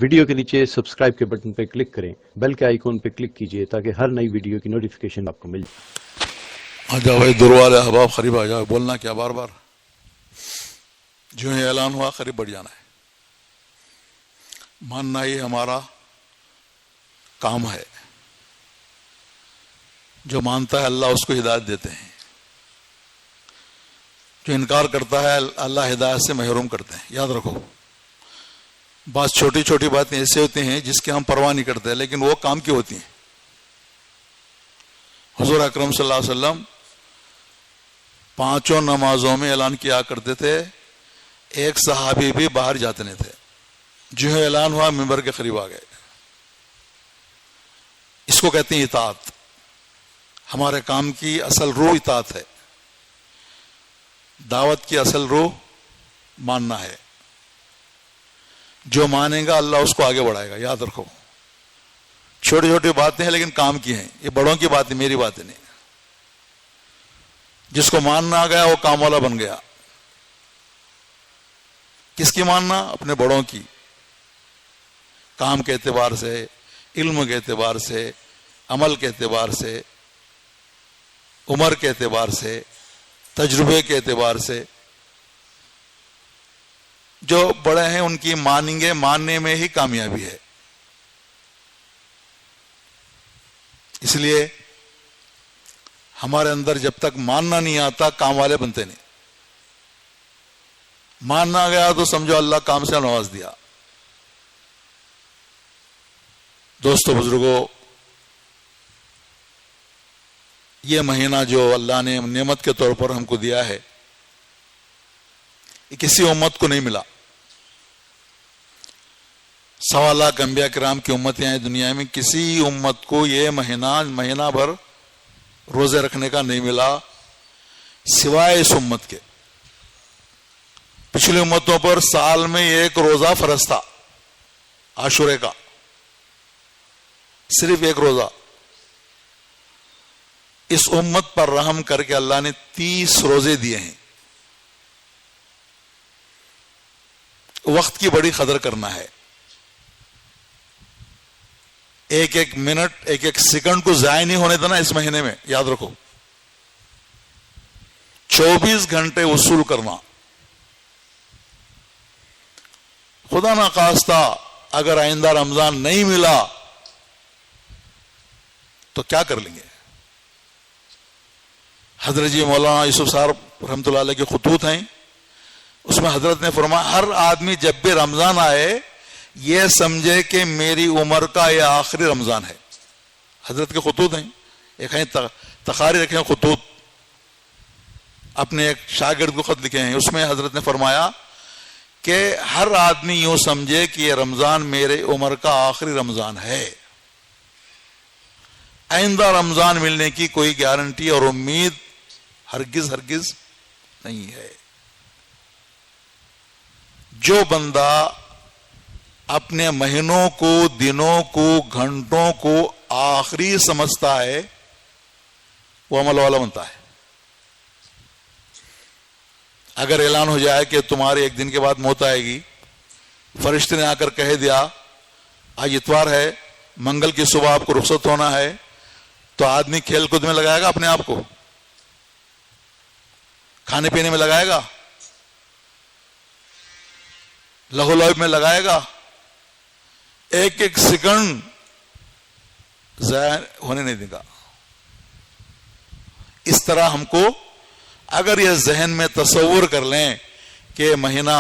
Video کے نیچے subscribe کے بٹن پہ کلک کریں، بیل کے آئیکن پہ کلک کیجئے تاکہ ہر نئی ویڈیو کی نوٹیفیکیشن آپ کو مل جائے۔ آ جاؤ بھائی دروازے احباب قریب آ جاؤ، بولنا کیا بار بار، جو ہی اعلان ہوا قریب بڑھ جانا ہے۔ ماننا یہ ہمارا کام ہے، جو مانتا ہے اللہ اس کو ہدایت دیتے ہیں، جو انکار کرتا ہے اللہ ہدایت سے محروم کرتے ہیں۔ یاد رکھو، بعض چھوٹی چھوٹی باتیں ایسے ہوتی ہیں جس کی ہم پرواہ نہیں کرتے، لیکن وہ کام کی ہوتی ہیں۔ حضور اکرم صلی اللہ علیہ وسلم 5 نمازوں میں اعلان کیا کرتے تھے، ایک صحابی بھی باہر جاتے نہیں تھے، جو ہے اعلان ہوا منبر کے قریب آ گئے۔ اس کو کہتے ہیں اطاعت۔ ہمارے کام کی اصل روح اطاعت ہے، دعوت کی اصل روح ماننا ہے۔ جو مانے گا اللہ اس کو آگے بڑھائے گا۔ یاد رکھو، چھوٹی چھوٹی باتیں ہیں لیکن کام کی ہیں، یہ بڑوں کی باتیں، میری باتیں نہیں۔ جس کو ماننا آ گیا وہ کام والا بن گیا۔ کس کی ماننا؟ اپنے بڑوں کی، کام کے اعتبار سے، علم کے اعتبار سے، عمل کے اعتبار سے، عمر کے اعتبار سے، تجربے کے اعتبار سے۔ جو بڑے ہیں ان کی مانیں گے، ماننے میں ہی کامیابی ہے۔ اس لیے ہمارے اندر جب تک ماننا نہیں آتا کام والے بنتے نہیں۔ ماننا گیا تو سمجھو اللہ کام سے نواز دیا۔ دوستو بزرگوں، یہ مہینہ جو اللہ نے نعمت کے طور پر ہم کو دیا ہے، یہ کسی امت کو نہیں ملا۔ 1.25 لاکھ انبیاء کرام کی امتیں ہیں دنیا میں، کسی امت کو یہ مہینہ بھر روزے رکھنے کا نہیں ملا سوائے اس امت کے۔ پچھلی امتوں پر سال میں ایک روزہ فرض تھا، عاشورے کا، صرف ایک روزہ۔ اس امت پر رحم کر کے اللہ نے 30 روزے دیے ہیں۔ وقت کی بڑی قدر کرنا ہے، ایک ایک منٹ، ایک ایک سیکنڈ کو ضائع نہیں ہونے دینا اس مہینے میں۔ یاد رکھو، 24 گھنٹے وصول کرنا۔ خدا نخواستہ اگر آئندہ رمضان نہیں ملا تو کیا کر لیں گے؟ حضرت جی مولانا یوسف صاحب رحمۃ اللہ علیہ کے خطوط ہیں، اس میں حضرت نے فرمایا ہر آدمی جب بھی رمضان آئے یہ سمجھے کہ میری عمر کا یہ آخری رمضان ہے۔ حضرت کے خطوط ہیں، ایک ہیں تقاریر رکھے ہیں خطوط، اپنے ایک شاگرد کو خط لکھے ہیں، اس میں حضرت نے فرمایا کہ ہر آدمی یوں سمجھے کہ یہ رمضان میرے عمر کا آخری رمضان ہے۔ آئندہ رمضان ملنے کی کوئی گارنٹی اور امید ہرگز نہیں ہے۔ جو بندہ اپنے مہینوں کو، دنوں کو، گھنٹوں کو آخری سمجھتا ہے وہ عمل والا بنتا ہے۔ اگر اعلان ہو جائے کہ تمہارے ایک دن کے بعد موت آئے گی، فرشتے نے آ کر کہہ دیا آج اتوار ہے، منگل کی صبح آپ کو رخصت ہونا ہے، تو آدمی کھیل کود میں لگائے گا اپنے آپ کو، کھانے پینے میں لگائے گا، لہو لعب میں لگائے گا، ایک ایک سیکنڈ ضائع ہونے نہیں دے گا۔ اس طرح ہم کو اگر یہ ذہن میں تصور کر لیں کہ یہ مہینہ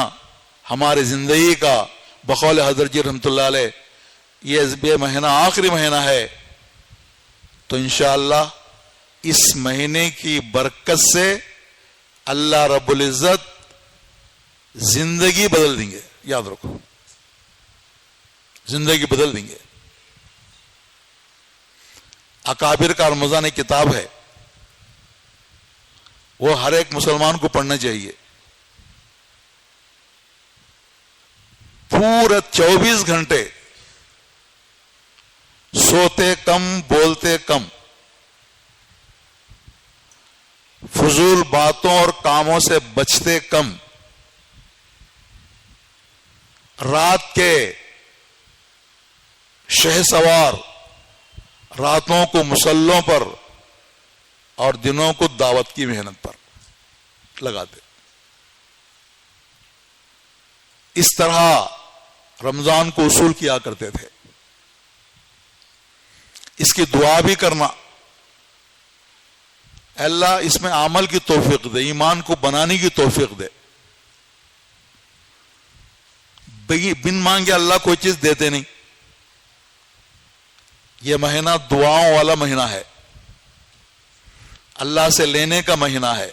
ہماری زندگی کا بقول حضرت جی رحمۃ اللہ علیہ یہ مہینہ آخری مہینہ ہے، تو انشاءاللہ اس مہینے کی برکت سے اللہ رب العزت زندگی بدل دیں گے۔ یاد رکھو، زندگی بدل دیں گے۔ اکابر کا رمضان ایک کتاب ہے، وہ ہر ایک مسلمان کو پڑھنا چاہیے۔ پورا 24 گھنٹے سوتے کم، بولتے کم، فضول باتوں اور کاموں سے بچتے کم، رات کے شہسوار راتوں کو مسلوں پر اور دنوں کو دعوت کی محنت پر لگاتے. اس طرح رمضان کو اصول کیا کرتے تھے. اس کی دعا بھی کرنا، اللہ اس میں عمل کی توفیق دے، ایمان کو بنانے کی توفیق دے. بن مانگے اللہ کوئی چیز دیتے نہیں. یہ مہینہ دعاؤں والا مہینہ ہے، اللہ سے لینے کا مہینہ ہے.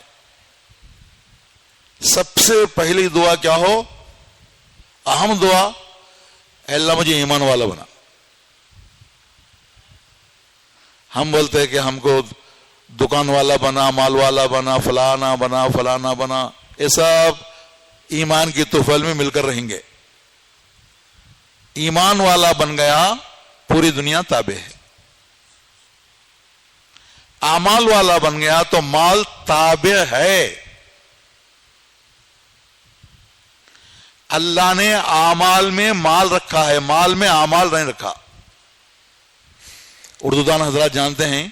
سب سے پہلی دعا کیا ہو؟ اہم دعا، اے اللہ مجھے ایمان والا بنا. ہم بولتے ہیں کہ ہم کو دکان والا بنا، مال والا بنا، فلانا بنا، فلانا بنا. یہ سب ایمان کی طوفان میں مل کر رہیں گے. ایمان والا بن گیا پوری دنیا تابع ہے. اعمال والا بن گیا تو مال تابع ہے. اللہ نے اعمال میں مال رکھا ہے، مال میں اعمال نہیں رکھا. اردو دان حضرات جانتے ہیں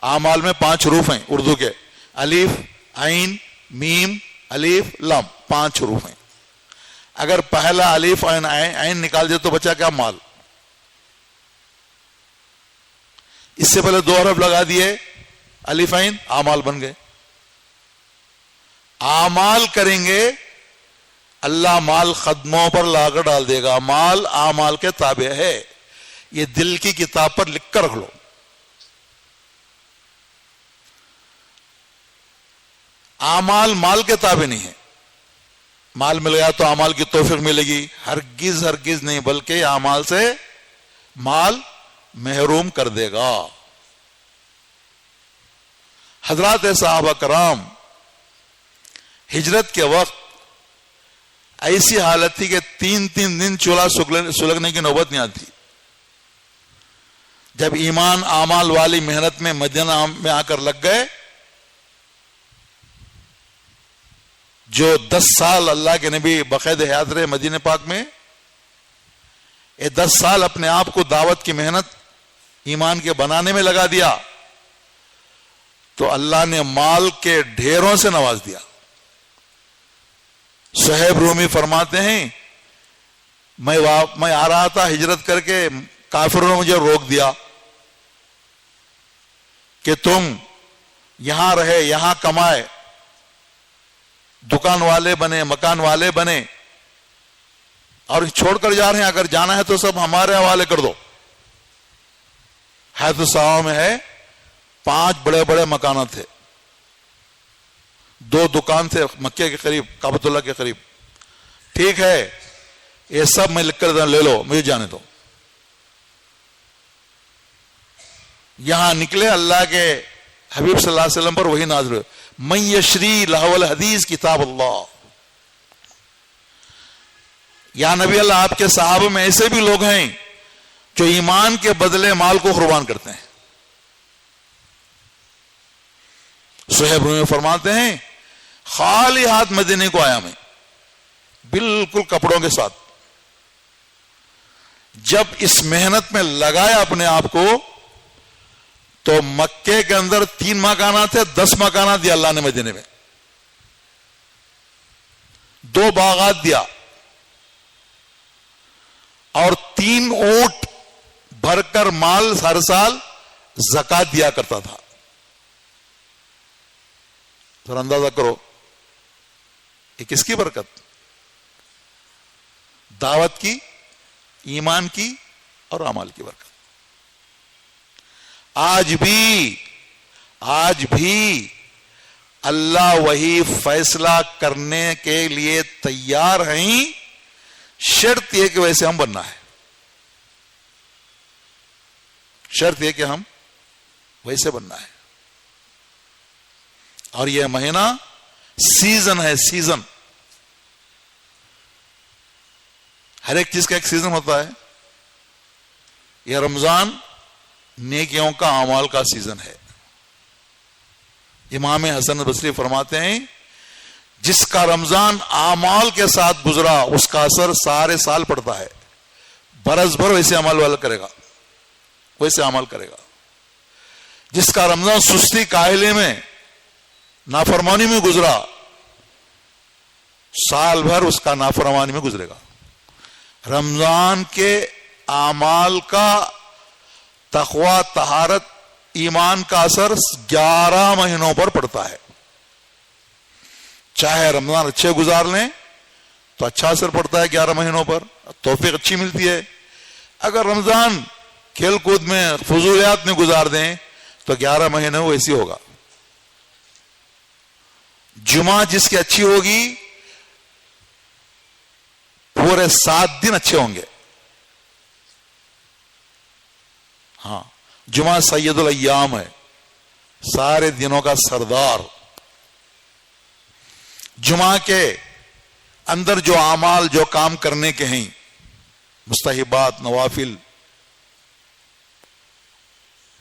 اعمال میں 5 حروف ہیں اردو کے، الف، عین، میم، الف، لام، 5 حروف ہیں. اگر پہلا الف عین نکال دے تو بچا کیا؟ مال. اس سے پہلے 2 حرف لگا دیے، الف عین، اعمال بن گئے. اعمال کریں گے اللہ مال قدموں پر لا کر ڈال دے گا. مال اعمال کے تابع ہے. یہ دل کی کتاب پر لکھ کر رکھ لو. اعمال مال کے تابع نہیں ہے. مال مل گیا تو اعمال کی توفیق ملے گی؟ ہرگز ہرگز نہیں، بلکہ اعمال سے مال محروم کر دے گا. حضرات صحابہ کرام ہجرت کے وقت ایسی حالت تھی کہ 3 دن چولہا سلگنے کی نوبت نہیں آتی. جب ایمان اعمال والی محنت میں مدینہ میں آ کر لگ گئے، جو 10 سال اللہ کے نبی باقاعدہ حیات رہے مدینہ پاک میں، یہ 10 سال اپنے آپ کو دعوت کی محنت ایمان کے بنانے میں لگا دیا تو اللہ نے مال کے ڈھیروں سے نواز دیا. صہیب رومی فرماتے ہیں میں آ رہا تھا ہجرت کر کے، کافروں نے مجھے روک دیا کہ تم یہاں رہے، یہاں کمائے، دکان والے بنے، مکان والے بنے، اور چھوڑ کر جا رہے ہیں. اگر جانا ہے تو سب ہمارے حوالے کر دو. حیات الصحابہ میں ہے 5 بڑے بڑے مکانات تھے، 2 دکان تھے مکے کے قریب، کعبۃ اللہ کے قریب. ٹھیک ہے، یہ سب میں لکھ کر لے لو، مجھے جانے دو. یہاں نکلے، اللہ کے حبیب صلی اللہ علیہ وسلم پر وہی نازل ہوئے، من یشری لہو الحدیث کتاب اللہ. یا نبی اللہ، آپ کے صحابہ میں ایسے بھی لوگ ہیں جو ایمان کے بدلے مال کو قربان کرتے ہیں. صہیب رومی فرماتے ہیں خالی ہاتھ مدینے کو آیا میں، بالکل کپڑوں کے ساتھ. جب اس محنت میں لگایا اپنے آپ کو تو مکے کے اندر 3 مکانات تھے، 10 مکانات دیا اللہ نے مدینے میں. 2 باغات دیا اور 3 اونٹ بھر کر مال ہر سال زکات دیا کرتا تھا. ذرا اندازہ کرو یہ کس کی برکت؟ دعوت کی، ایمان کی اور اعمال کی برکت. آج بھی اللہ وہی فیصلہ کرنے کے لیے تیار ہیں. شرط یہ کہ ویسے ہم بننا ہے. شرط یہ کہ ہم ویسے بننا ہے. اور یہ مہینہ سیزن ہے، سیزن. ہر ایک چیز کا ایک سیزن ہوتا ہے. یہ رمضان نیکیوں کا، اعمال کا سیزن ہے. امام حسن بصری فرماتے ہیں جس کا رمضان اعمال کے ساتھ گزرا اس کا اثر سارے سال پڑتا ہے. برس بھر ویسے عمل والا کرے گا. ویسے عمل کرے گا. جس کا رمضان سستی کاہلی میں نافرمانی میں گزرا، سال بھر اس کا نافرمانی میں گزرے گا. رمضان کے اعمال کا تقوی، طہارت، ایمان کا اثر 11 مہینوں پر پڑتا ہے. چاہے رمضان اچھے گزار لیں تو اچھا اثر پڑتا ہے 11 مہینوں پر، توفیق اچھی ملتی ہے. اگر رمضان کھیل کود میں، فضولیات میں گزار دیں تو 11 مہینے ویسی ہوگا. جمعہ جس کی اچھی ہوگی پورے 7 دن اچھے ہوں گے. ہاں، جمعہ سید الایام ہے، سارے دنوں کا سردار. جمعہ کے اندر جو اعمال، جو کام کرنے کے ہیں، مستحبات، نوافل،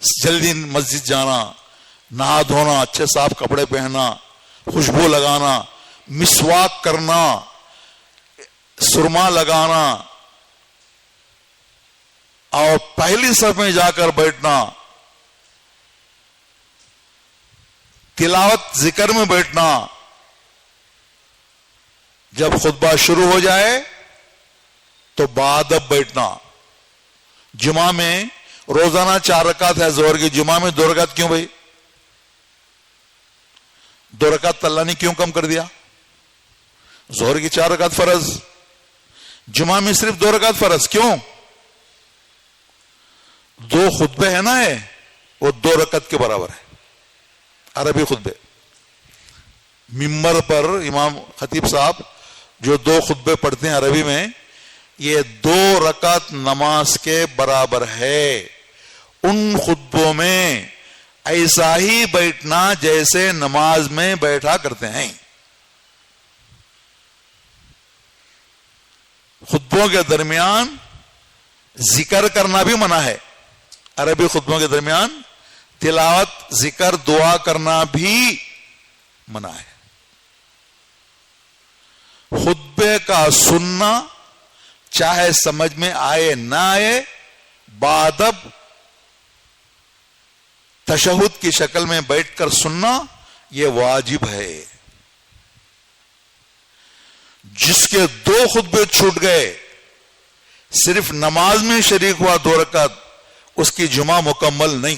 جلدی مسجد جانا، نہا دھونا، اچھے صاف کپڑے پہننا، خوشبو لگانا، مسواک کرنا، سرما لگانا، اور پہلی صف میں جا کر بیٹھنا، تلاوت ذکر میں بیٹھنا. جب خطبہ شروع ہو جائے تو بادب بیٹھنا. جمعہ میں روزانہ 4 رکعت ہے ظہر کی، جمعہ میں 2 رکعت کیوں بھائی؟ 2 رکعت اللہ نے کیوں کم کر دیا؟ ظہر کی 4 رکعت فرض، جمعہ میں صرف 2 رکعت فرض. کیوں؟ 2 خطبے ہیں نا، وہ 2 رکعت کے برابر ہے. عربی خطبے، ممبر پر امام خطیب صاحب جو 2 خطبے پڑھتے ہیں عربی میں، یہ 2 رکعت نماز کے برابر ہے. ان خطبوں میں ایسا ہی بیٹھنا جیسے نماز میں بیٹھا کرتے ہیں. خطبوں کے درمیان ذکر کرنا بھی منع ہے. عربی خطبوں کے درمیان تلاوت، ذکر، دعا کرنا بھی منع ہے. خطبے کا سننا، چاہے سمجھ میں آئے نہ آئے، بادب تشہد کی شکل میں بیٹھ کر سننا، یہ واجب ہے. جس کے 2 خطبے چھوٹ گئے، صرف نماز میں شریک ہوا 2 رکعت، اس کی جمعہ مکمل نہیں.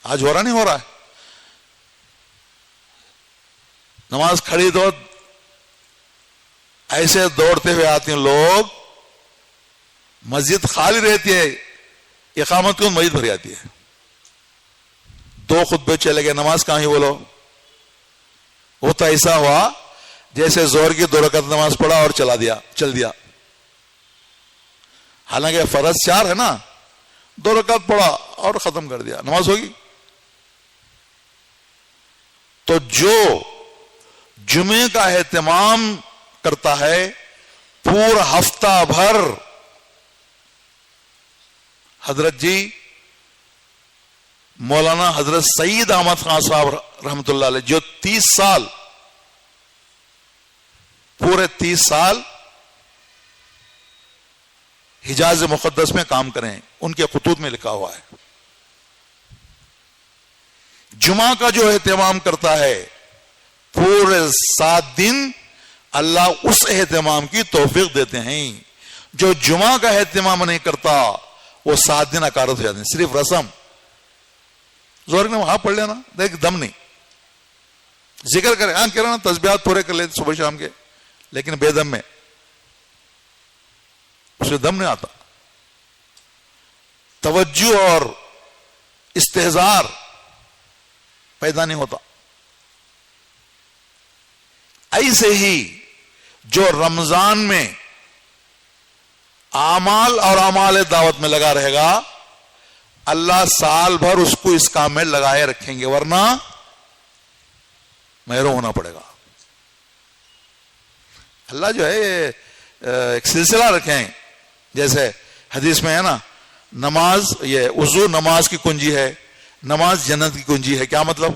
آج ہو رہا نہیں ہو رہا ہے؟ نماز کھڑی تو ایسے دوڑتے ہوئے آتے ہیں لوگ، مسجد خالی رہتی ہے، اقامت کو مسجد بھر جاتی ہے. 2 خطبے چلے گئے، نماز کہاں ہی بولو. وہ تو ایسا ہوا جیسے زور کی 2 رکعت نماز پڑھا اور چل دیا. حالانکہ فرض 4 ہے نا، 2 رکعت پڑھا اور ختم کر دیا، نماز ہوگی. تو جو جمعے کا اہتمام کرتا ہے پورا ہفتہ بھر، حضرت جی مولانا حضرت سعید احمد خان صاحب رحمت اللہ علیہ، جو 30 سال، پورے 30 سال حجاز مقدس میں کام کریں، ان کے خطوط میں لکھا ہوا ہے. جمعہ کا جو اہتمام کرتا ہے پورے 7 دن اللہ اس اہتمام کی توفیق دیتے ہیں. جو جمعہ کا اہتمام نہیں کرتا وہ 7 دن اکارت ہو جاتے ہیں. صرف رسم، زور نے وہاں پڑھ لینا، دیکھ دم نہیں. ذکر کرے، کہہ رہا نا تسبیحات پورے کر لیتے صبح شام کے، لیکن بے دم میں اسے دم نہیں آتا. توجہ اور استحضار پیدا نہیں ہوتا. ایسے ہی جو رمضان میں اعمال اور اعمال دعوت میں لگا رہے گا، اللہ سال بھر اس کو اس کام میں لگائے رکھیں گے، ورنہ محروم ہونا پڑے گا. اللہ جو ہے ایک سلسلہ رکھیں. جیسے حدیث میں ہے نا، نماز، یہ وضو نماز کی کنجی ہے، نماز جنت کی کنجی ہے. کیا مطلب؟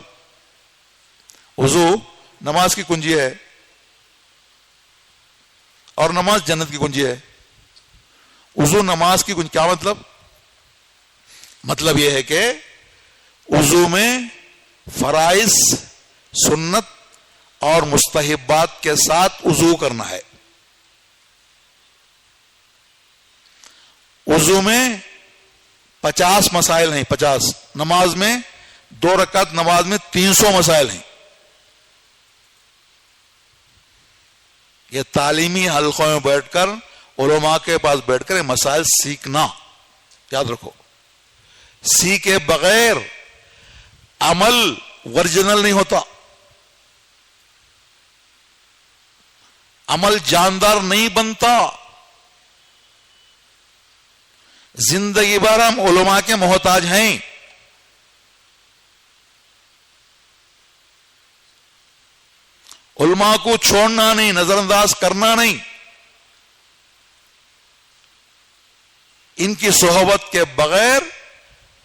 وضو نماز کی کنجی ہے اور نماز جنت کی کنجی ہے. وضو نماز کی کنجی، کیا مطلب؟ مطلب یہ ہے کہ وضو میں فرائض، سنت اور مستحبات کے ساتھ وضو کرنا ہے. وضو میں 50 مسائل ہیں. 50 نماز میں 2 رکعت نماز میں 300 مسائل ہیں. یہ تعلیمی حلقوں میں بیٹھ کر، علماء کے پاس بیٹھ کر یہ مسائل سیکھنا، یاد رکھو. سیکھے بغیر عمل ورجنل نہیں ہوتا، عمل جاندار نہیں بنتا. زندگی بھر ہم علماء کے محتاج ہیں. علماء کو چھوڑنا نہیں، نظر انداز کرنا نہیں. ان کی صحبت کے بغیر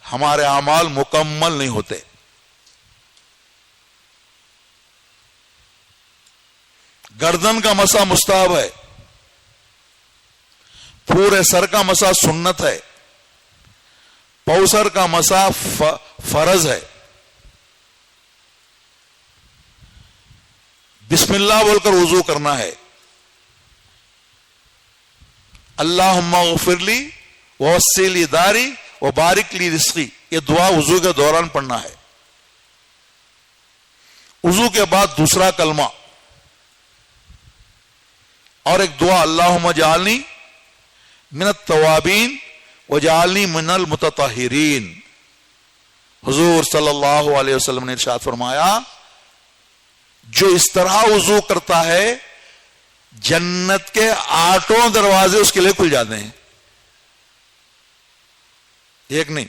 ہمارے اعمال مکمل نہیں ہوتے. گردن کا مسح مستحب ہے، پورے سر کا مسح سنت ہے، پوسر کا مسح فرض ہے. بسم اللہ بول کر وضو کرنا ہے. اللہم اغفر لی ووسع لی داری وبارک لی رزقی، یہ دعا وضو کے دوران پڑھنا ہے. وضو کے بعد دوسرا کلمہ اور ایک دعا، اللہم اجعلنی من التوابین وجعلنی من المتطہرین. حضور صلی اللہ علیہ وسلم نے ارشاد فرمایا، جو اس طرح وضو کرتا ہے جنت کے 8 دروازے اس کے لیے کھل جاتے ہیں. ایک نہیں،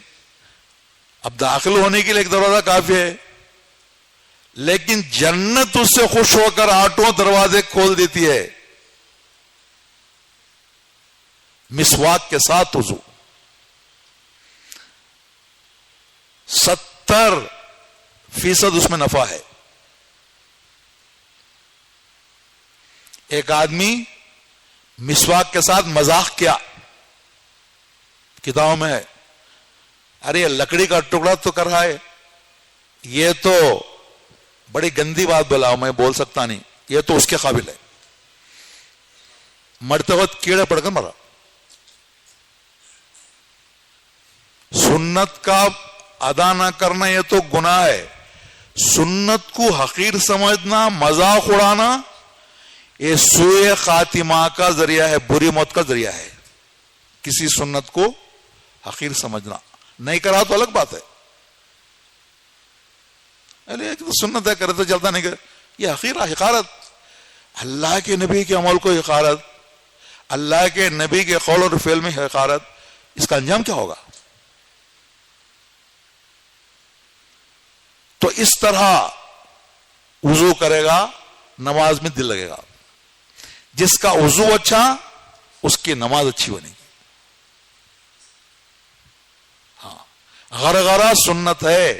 اب داخل ہونے کے لیے ایک دروازہ کافی ہے، لیکن جنت اس سے خوش ہو کر 8 دروازے کھول دیتی ہے. مسواک کے ساتھ وضو 70% اس میں نفع ہے. ایک آدمی مسواک کے ساتھ مذاق کیا، کتابوں میں ہے، ارے یہ لکڑی کا ٹکڑا تو کر رہا ہے، یہ تو بڑی گندی بات بلاؤ، میں بول سکتا نہیں، یہ تو اس کے قابل ہے. مرتے وقت کیڑے پڑ کر مرا. سنت کا ادا نہ کرنا یہ تو گناہ ہے. سنت کو حقیر سمجھنا، مذاق اڑانا، یہ سوء خاتمہ کا ذریعہ ہے، بری موت کا ذریعہ ہے. کسی سنت کو حقیر سمجھنا، نہیں کرا تو الگ بات ہے، سنت ہے کرے تو چلتا نہیں کرے، یہ حقیر حقارت. اللہ کے نبی کے عمل کو حقارت، اللہ کے نبی کے قول اور فعل میں حقارت، اس کا انجام کیا ہوگا؟ تو اس طرح وضو کرے گا، نماز میں دل لگے گا. جس کا وضو اچھا اس کی نماز اچھی بنے گی. ہاں، غرغرہ سنت ہے.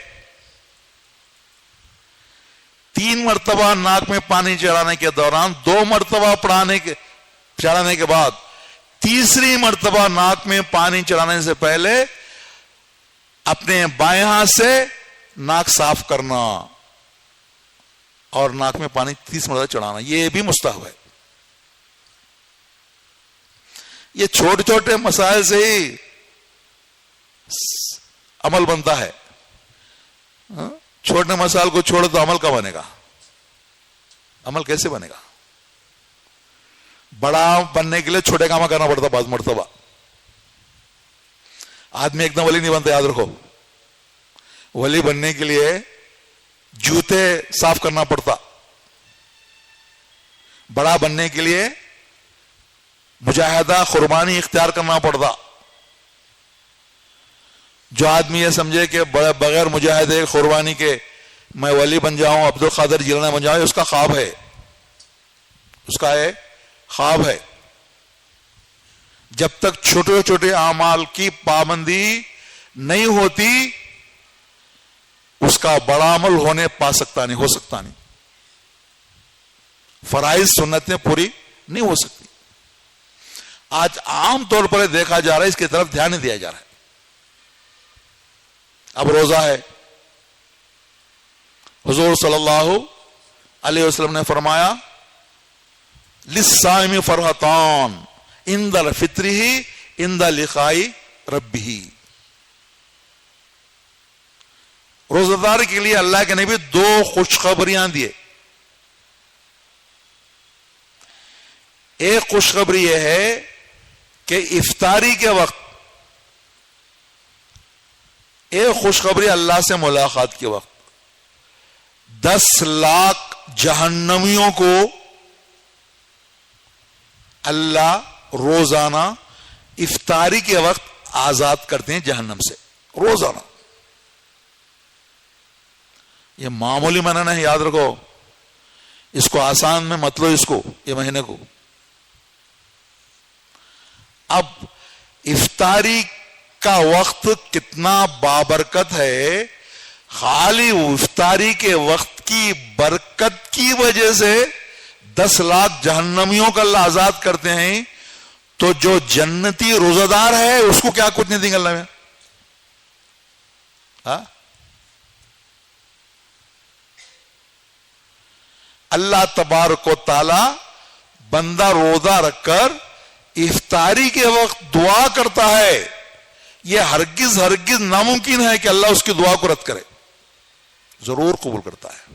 3 مرتبہ ناک میں پانی چڑھانے کے دوران، 2 مرتبہ چڑھانے کے بعد، تیسری مرتبہ ناک میں پانی چڑھانے سے پہلے اپنے بائیں ہاتھ سے ناک صاف کرنا اور ناک میں پانی 30 مرتبہ چڑھانا، یہ بھی مستحب ہے. یہ چھوٹے چھوٹے مسائل سے ہی عمل بنتا ہے. چھوٹے مسائل کو چھوڑو تو عمل کا بنے گا؟ عمل کیسے بنے گا؟ بڑا بننے کے لیے چھوٹے کام کرنا پڑتا. بعض مرتبہ آدمی ایک دم ولی نہیں بنتا، یاد رکھو. ولی بننے کے لیے جوتے صاف کرنا پڑتا. بڑا بننے کے لیے مجاہدہ قربانی اختیار کرنا پڑتا. جو آدمی یہ سمجھے کہ بغیر مجاہدے قربانی کے میں ولی بن جاؤں، عبد القادر جیلانی بن جاؤں، اس کا خواب ہے، اس کا خواب ہے. جب تک چھوٹے چھوٹے اعمال کی پابندی نہیں ہوتی اس کا بڑا عمل ہو سکتا نہیں. فرائض سنتیں پوری نہیں ہو سکتی. آج عام طور پر دیکھا جا رہا ہے، اس کی طرف دھیان نہیں دیا جا رہا ہے. اب روزہ ہے. حضور صلی اللہ علیہ وسلم نے فرمایا للصائم فرحتان عند فطرہ عند لقاء ربہ. روزہ دار کے لیے اللہ کے نبی 2 خوشخبریاں دیے. ایک خوشخبری یہ ہے کہ افطاری کے وقت، ایک خوشخبری اللہ سے ملاقات کے وقت 10 لاکھ جہنمیوں کو اللہ روزانہ افطاری کے وقت آزاد کرتے ہیں جہنم سے. روزانہ. یہ معمولی معنی نہیں، یاد رکھو. اس کو آسان میں مت لو، اس کو، یہ مہینے کو. اب افطاری کا وقت کتنا بابرکت ہے. خالی افطاری کے وقت کی برکت کی وجہ سے 10 لاکھ جہنمیوں کا اللہ آزاد کرتے ہیں. تو جو جنتی روزہ دار ہے اس کو کیا کچھ نہیں دیں گے اللہ میں؟ ہاں؟ اللہ تبارک و تعالی بندہ روزہ رکھ کر افطاری کے وقت دعا کرتا ہے. یہ ہرگز ہرگز ناممکن ہے کہ اللہ اس کی دعا کو رد کرے. ضرور قبول کرتا ہے.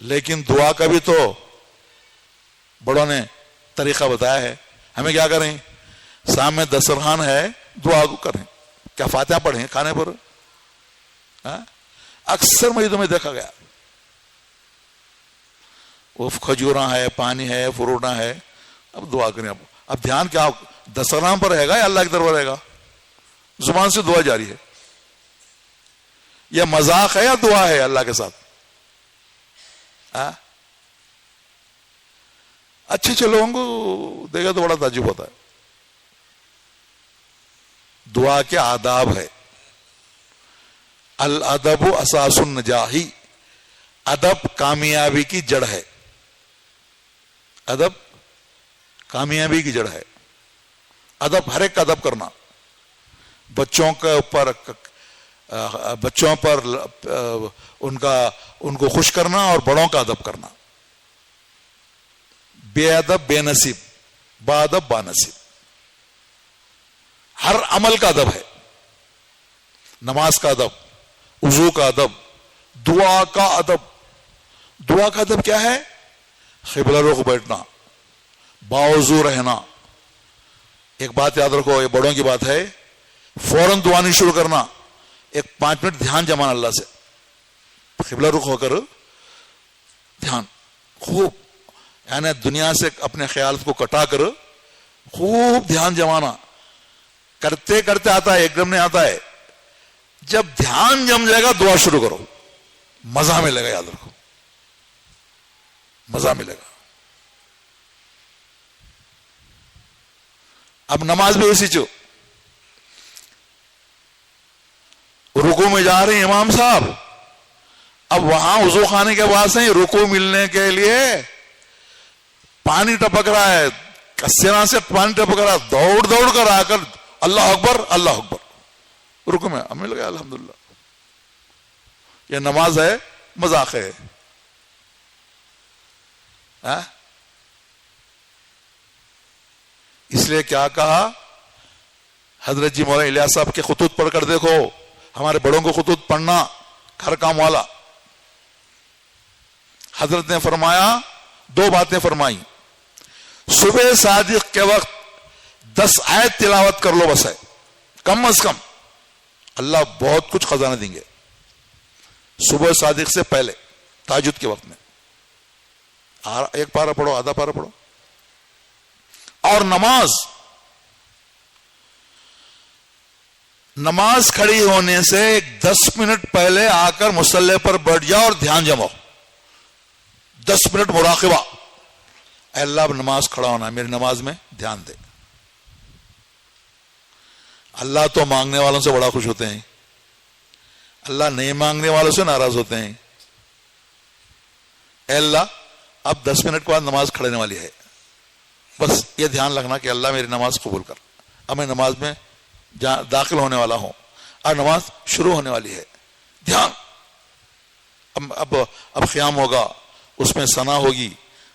لیکن دعا کا بھی تو بڑوں نے طریقہ بتایا ہے. ہمیں کیا کریں؟ سامنے دسترخوان ہے، دعا کو کریں. کیا فاتحہ پڑھیں کھانے پر؟ اکثر مسجدوں میں دیکھا گیا وہ کھجوراں ہے، پانی ہے، فروٹاں ہے. اب دعا کریں. اب دھیان کیا دسترخوان پر رہے گا یا اللہ کی طرف رہے گا؟ زبان سے دعا جاری ہے. یہ مذاق ہے یا دعا ہے اللہ کے ساتھ؟ اچھے لوگوں کو دیکھا تو بڑا تعجب ہوتا ہے. دعا کے آداب ہے. الادب اساس النجاح. ادب کامیابی کی جڑ ہے. ادب کامیابی کی جڑ ہے. ادب، ہر ایک کا ادب کرنا. بچوں پر ان کو خوش کرنا اور بڑوں کا ادب کرنا. بے ادب بے نصیب، با ادب با نصیب. ہر عمل کا ادب ہے. نماز کا ادب، وضو کا ادب، دعا کا ادب. دعا کا ادب کیا ہے؟ قبلہ رخ بیٹھنا، باوضو رہنا. ایک بات یاد رکھو، یہ بڑوں کی بات ہے. فوراً دعا نہیں شروع کرنا. ایک 5 منٹ دھیان جمانا اللہ سے. قبلہ رخ ہو کر دھیان خوب، یعنی دنیا سے اپنے خیالات کو کٹا کر خوب دھیان جمانا. کرتے کرتے آتا ہے، ایک دم نہیں آتا ہے. جب دھیان جم جائے گا دعا شروع کرو. مزہ ملے گا. یاد رکھو، مزہ ملے گا. اب نماز بھی اسی چو. رکوع میں جا رہے ہیں امام صاحب، اب وہاں وضو خانے کے بعد سے رکوع ملنے کے لیے پانی ٹپک رہا ہے، کسینا سے پانی ٹپک رہا ہے. دوڑ دوڑ کر آ کر اللہ اکبر اللہ اکبر. رکوع میں ہمیں لگا الحمدللہ. یہ نماز ہے مذاق ہے؟ اس لیے کیا کہا حضرت جی مولانا الیاس صاحب کے خطوط پڑھ کر دیکھو. ہمارے بڑوں کو خطوط پڑھنا ہر کام والا. حضرت نے فرمایا، 2 باتیں فرمائی. صبح صادق کے وقت 10 آیت تلاوت کر لو، بس ہے کم از کم. اللہ بہت کچھ خزانہ دیں گے. صبح صادق سے پہلے تہجد کے وقت میں 1 پارہ پڑھو، آدھا پارہ پڑھو. اور نماز کھڑی ہونے سے 10 منٹ پہلے آ کر مصلی پر بیٹھ جاؤ اور دھیان جماؤ. 10 منٹ مراقبہ. اے اللہ اب نماز کھڑا ہونا ہے، میری نماز میں دھیان دے. اللہ تو مانگنے والوں سے بڑا خوش ہوتے ہیں. اللہ نہیں مانگنے والوں سے ناراض ہوتے ہیں. اے اللہ اب 10 منٹ کے بعد نماز کھڑنے والی ہے، بس یہ دھیان رکھنا کہ اللہ میری نماز قبول کر. اب میں نماز میں داخل ہونے والا ہوں. اور نماز شروع ہونے والی ہے. دھیان. اب قیام ہوگا, اس میں ثنا ہوگی,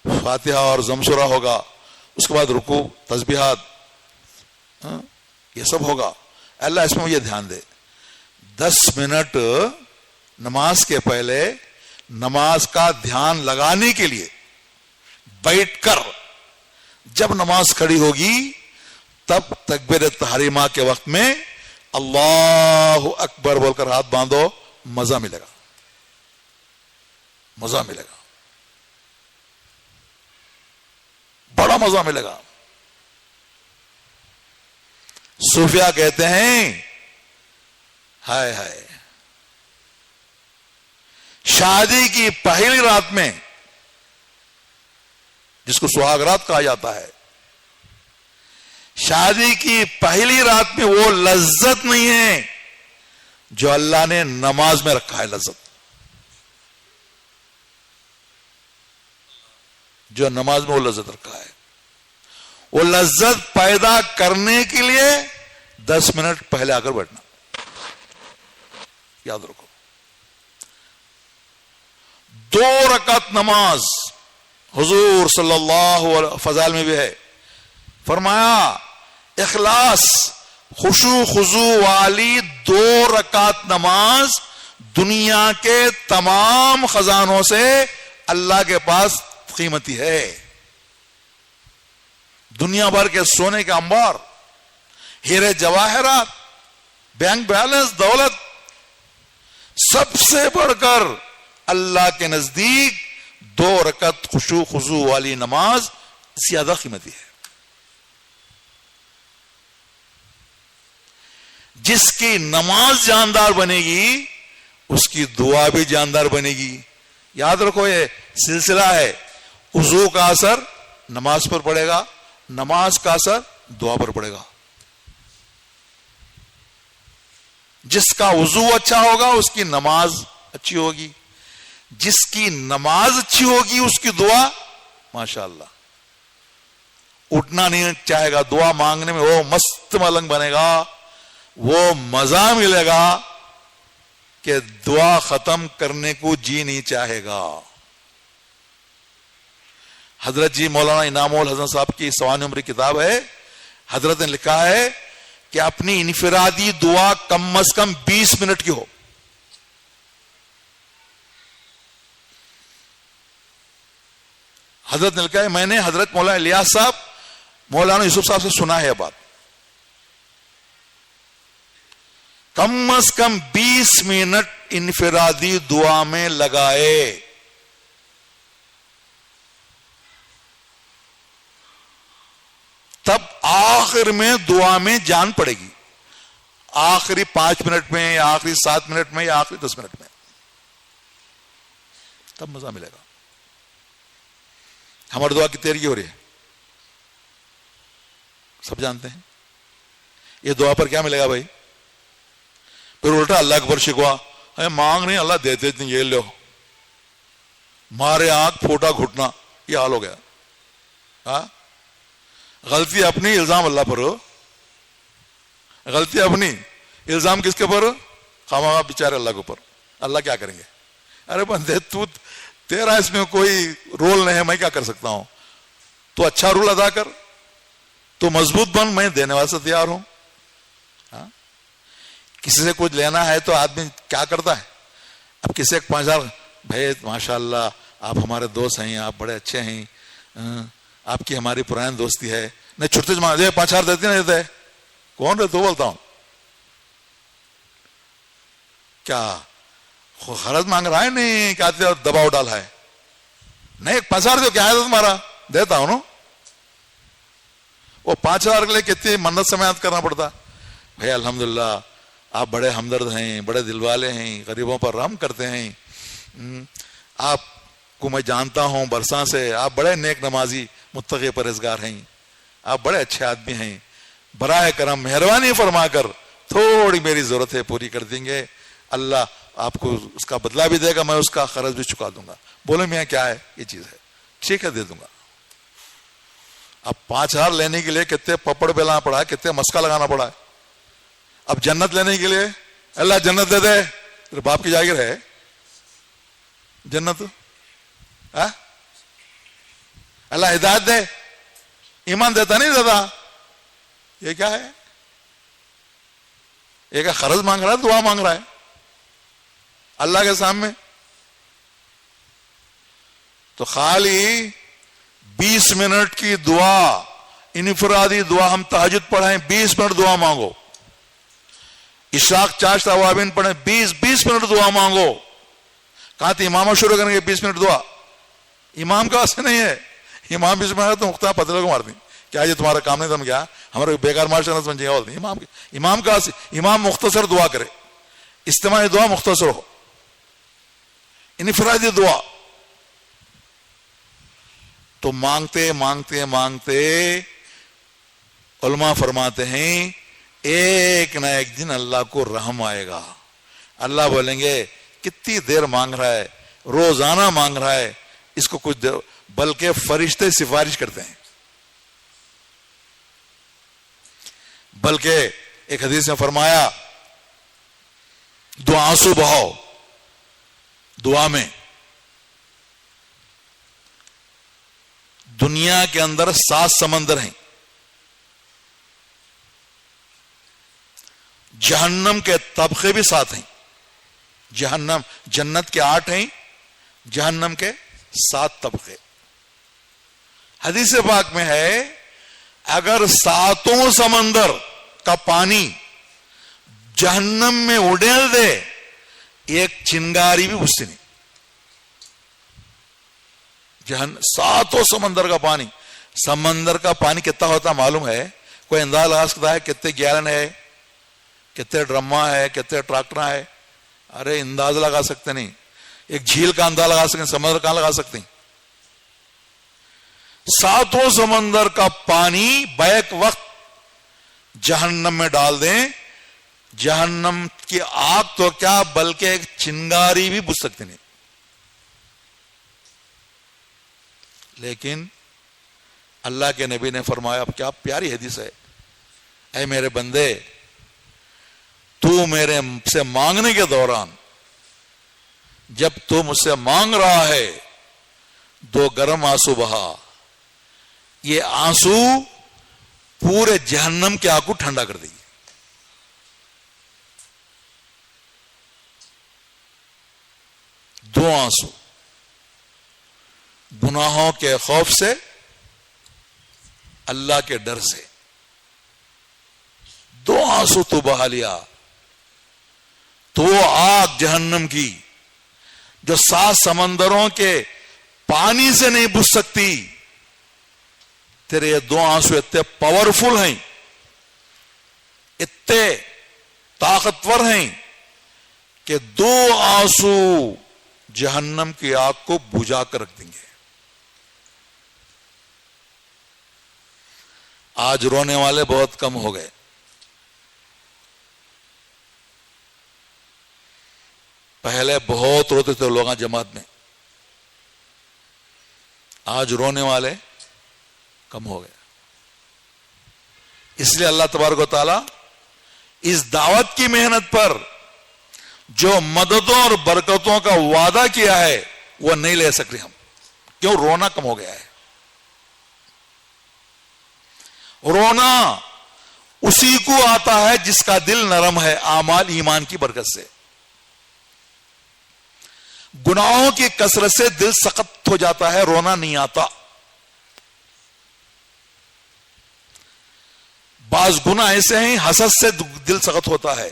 فاتحہ اور ضمسورہ ہوگا, اس کے بعد رکوع, تسبیحات, یہ سب ہوگا. اللہ اس میں یہ دھیان دے. 10 منٹ نماز کے پہلے نماز کا دھیان لگانے کے لیے بیٹھ کر جب نماز کھڑی ہوگی تب تکبیر تحریمہ کے وقت میں اللہ اکبر بول کر ہاتھ باندھو, مزہ ملے گا, مزہ ملے گا, بڑا مزہ ملے گا. صوفیہ کہتے ہیں ہائے ہائے, شادی کی پہلی رات میں, جس کو سہاگ رات کہا جاتا ہے, شادی کی پہلی رات میں وہ لذت نہیں ہے جو اللہ نے نماز میں رکھا ہے. لذت جو نماز میں وہ لذت رکھا ہے, وہ لذت پیدا کرنے کے لیے 10 منٹ پہلے آ کر بیٹھنا. یاد رکھو, 2 رکعت نماز حضور صلی اللہ علیہ فضائل میں بھی ہے, فرمایا اخلاص خشوع خضوع والی 2 رکعت نماز دنیا کے تمام خزانوں سے اللہ کے پاس قیمتی ہے. دنیا بھر کے سونے کے انبار, ہیرے جواہرات, بینک بیلنس, دولت, سب سے بڑھ کر اللہ کے نزدیک 2 رکعت خشوع خضوع والی نماز زیادہ قیمتی ہے. جس کی نماز جاندار بنے گی اس کی دعا بھی جاندار بنے گی. یاد رکھو یہ سلسلہ ہے. وضو کا اثر نماز پر پڑے گا, نماز کا اثر دعا پر پڑے گا. جس کا وضو اچھا ہوگا اس کی نماز اچھی ہوگی, جس کی نماز اچھی ہوگی اس کی دعا ماشاءاللہ. اٹھنا نہیں چاہے گا دعا مانگنے میں, وہ مست ملنگ بنے گا, وہ مزہ ملے گا کہ دعا ختم کرنے کو جی نہیں چاہے گا. حضرت جی مولانا انعام الحسن صاحب کی سوانح عمری کتاب ہے, حضرت نے لکھا ہے کہ اپنی انفرادی دعا کم از کم 20 منٹ کی ہو. حضرت نے لکھا ہے, میں نے حضرت مولانا الیاس صاحب مولانا یوسف صاحب سے سنا ہے بات, کم از کم 20 منٹ انفرادی دعا میں لگائے. تب آخر میں دعا میں جان پڑے گی. آخری 5 منٹ میں یا آخری 7 منٹ میں یا آخری 10 منٹ میں, تب مزہ ملے گا. ہماری دعا کتنی دیر کی ہو رہی ہے سب جانتے ہیں. یہ دعا پر کیا ملے گا بھائی؟ پھر الٹا اللہ اکبر شکوا, مانگ نہیں اللہ دیتے نہیں, یہ لو مارے آنکھ پھوٹا گھٹنا, یہ حال ہو گیا. ہاں, غلطی اپنی, الزام اللہ پر ہو. غلطی اپنی, الزام کس کے پر؟ خواہ بیچارے اللہ کے اوپر. اللہ کیا کریں گے؟ ارے بندے تیرا اس میں کوئی رول نہیں ہے, میں کیا کر سکتا ہوں؟ تو اچھا رول ادا کر, تو مضبوط بن, میں دینے واسطے تیار ہوں. ہاں, کسی سے کچھ لینا ہے تو آدمی کیا کرتا ہے؟ اب کسی ایک 5000 بھائی ماشاء اللہ آپ ہمارے دوست ہیں, آپ بڑے اچھے ہیں, آپ کی ہماری پرانی دوستی ہے, نہیں چھوٹے دے 5000 دیتے نہیں دیتے. کون رہے تو بولتا ہوں, کیا خرچ مانگ رہا ہے؟ نہیں کیا دباؤ ڈالا ہے؟ نہیں 5000 جو کیا ہے تمہارا, دیتا ہوں نا. وہ 5000 کے لیے کتنی منت سماعت کرنا پڑتا بھائی. الحمدللہ آپ بڑے ہمدرد ہیں, بڑے دل والے ہیں, غریبوں پر رحم کرتے ہیں. آپ کو میں جانتا ہوں برساں سے, آپ بڑے نیک نمازی متقی پرہیزگار ہیں, آپ بڑے اچھے آدمی ہیں. براہ کرم مہربانی فرما کر تھوڑی میری ضرورت ہے پوری کر دیں گے, اللہ آپ کو اس کا بدلہ بھی دے گا, میں اس کا خرچ بھی چکا دوں گا. بولے میاں کیا ہے؟ یہ چیز ہے. ٹھیک ہے دے دوں گا. اب 5000 لینے کے لیے کتنے پپڑ بیلانا پڑا ہے, کتنے مسکا لگانا پڑا ہے. اب جنت لینے کے لیے اللہ جنت دے دے، تیرے باپ کی جاگیر ہے جنت، اللہ ہدایت دے، ایمان دیتا نہیں دیتا، یہ کیا ہے؟ یہ کیا قرض مانگ رہا ہے، دعا مانگ رہا ہے اللہ کے سامنے؟ تو خالی 20 منٹ کی دعا، انفرادی دعا، ہم تہجد پڑھیں 20 منٹ دعا مانگو، اشراق چاشت اوابین پڑھیں 20 منٹ دعا مانگو، کہاں تھی امام شروع کریں گے 20 منٹ دعا؟ امام کا واسطے نہیں ہے، امام 20 منٹ تو مختلف پتلے کو مار دیں، کیا یہ تمہارا کام نہیں تھا؟ کیا ہمارے بیکار مارشل بن جائے گا؟ امام کا امام مختصر دعا کرے، اجتماعی دعا مختصر ہو، انفرادی دعا تو مانگتے مانگتے مانگتے علماء فرماتے ہیں ایک نہ ایک دن اللہ کو رحم آئے گا، اللہ بولیں گے کتنی دیر مانگ رہا ہے، روزانہ مانگ رہا ہے، اس کو کچھ دیر، بلکہ فرشتے سفارش کرتے ہیں، بلکہ ایک حدیث میں فرمایا دو آنسو بہاؤ دعا میں، دنیا کے اندر 7 سمندر ہیں، جہنم کے طبقے بھی 7 ہیں، جہنم جنت کے 8 ہیں، جہنم کے 7 طبقے۔ حدیث پاک میں ہے اگر 7 سمندر کا پانی جہنم میں اڈیل دے ایک چنگاری بھی اس سے نہیں، 7 سمندر کا پانی، سمندر کا پانی کتنا ہوتا معلوم ہے؟ کوئی اندازہ لگا سکتا ہے کتنے گیلن ہے، کتنے ڈرما ہے، کتنے ٹریکٹر ہے؟ ارے اندازہ لگا سکتے نہیں، ایک جھیل کا اندازہ لگا سکتے، سمندر کہاں لگا سکتے ہیں؟ 7 سمندر کا پانی بیک وقت جہنم میں ڈال دیں، جہنم کی آگ تو کیا بلکہ ایک چنگاری بھی بجھ سکتے نہیں۔ لیکن اللہ کے نبی نے فرمایا، اب کیا پیاری حدیث ہے، اے میرے بندے تو میرے سے مانگنے کے دوران جب تو مجھ سے مانگ رہا ہے 2 گرم آنسو بہا، یہ آنسو پورے جہنم کے آگ کو ٹھنڈا کر دے گی۔ دو آنسو گناہوں کے خوف سے، اللہ کے ڈر سے، 2 آنسو تو بہا لیا تو وہ آگ جہنم کی جو 7 سمندروں کے پانی سے نہیں بجھ سکتی، تیرے یہ 2 آنسو اتنے پاورفل ہیں، اتنے طاقتور ہیں کہ 2 آنسو جہنم کی آگ کو بجھا کر رکھ دیں گے۔ آج رونے والے بہت کم ہو گئے، پہلے بہت روتے تھے لوگ جماعت میں، آج رونے والے کم ہو گئے۔ اس لیے اللہ تبارک و تعالی اس دعوت کی محنت پر جو مددوں اور برکتوں کا وعدہ کیا ہے وہ نہیں لے سکتے ہم، کیوں؟ رونا کم ہو گیا ہے۔ رونا اسی کو آتا ہے جس کا دل نرم ہے، اعمال ایمان کی برکت سے۔ گناہوں کی کثرت سے دل سخت ہو جاتا ہے، رونا نہیں آتا۔ بعض گناہ ایسے ہیں حسد سے دل سخت ہوتا ہے،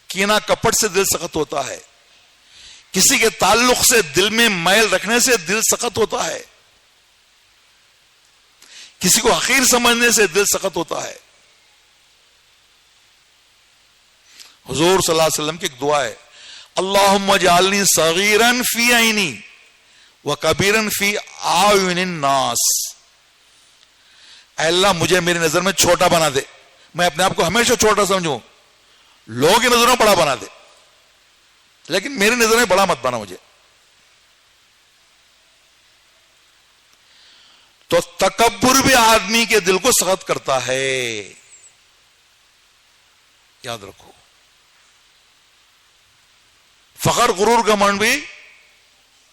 کینہ کپٹ سے دل سخت ہوتا ہے، کسی کے تعلق سے دل میں میل رکھنے سے دل سخت ہوتا ہے، کسی کو حقیر سمجھنے سے دل سخت ہوتا ہے۔ حضور صلی اللہ علیہ وسلم کی ایک دعا ہے، اللہم اجعلنی صغیرا فی عینی وکبیرا فی اعین الناس، اے اللہ مجھے میری نظر میں چھوٹا بنا دے، میں اپنے آپ کو ہمیشہ چھوٹا سمجھوں، لوگوں کی نظروں میں بڑا بنا دے، لیکن میری نظر میں بڑا مت بنا مجھے۔ تو تکبر بھی آدمی کے دل کو سخت کرتا ہے، یاد رکھو۔ فخر غرور کا من بھی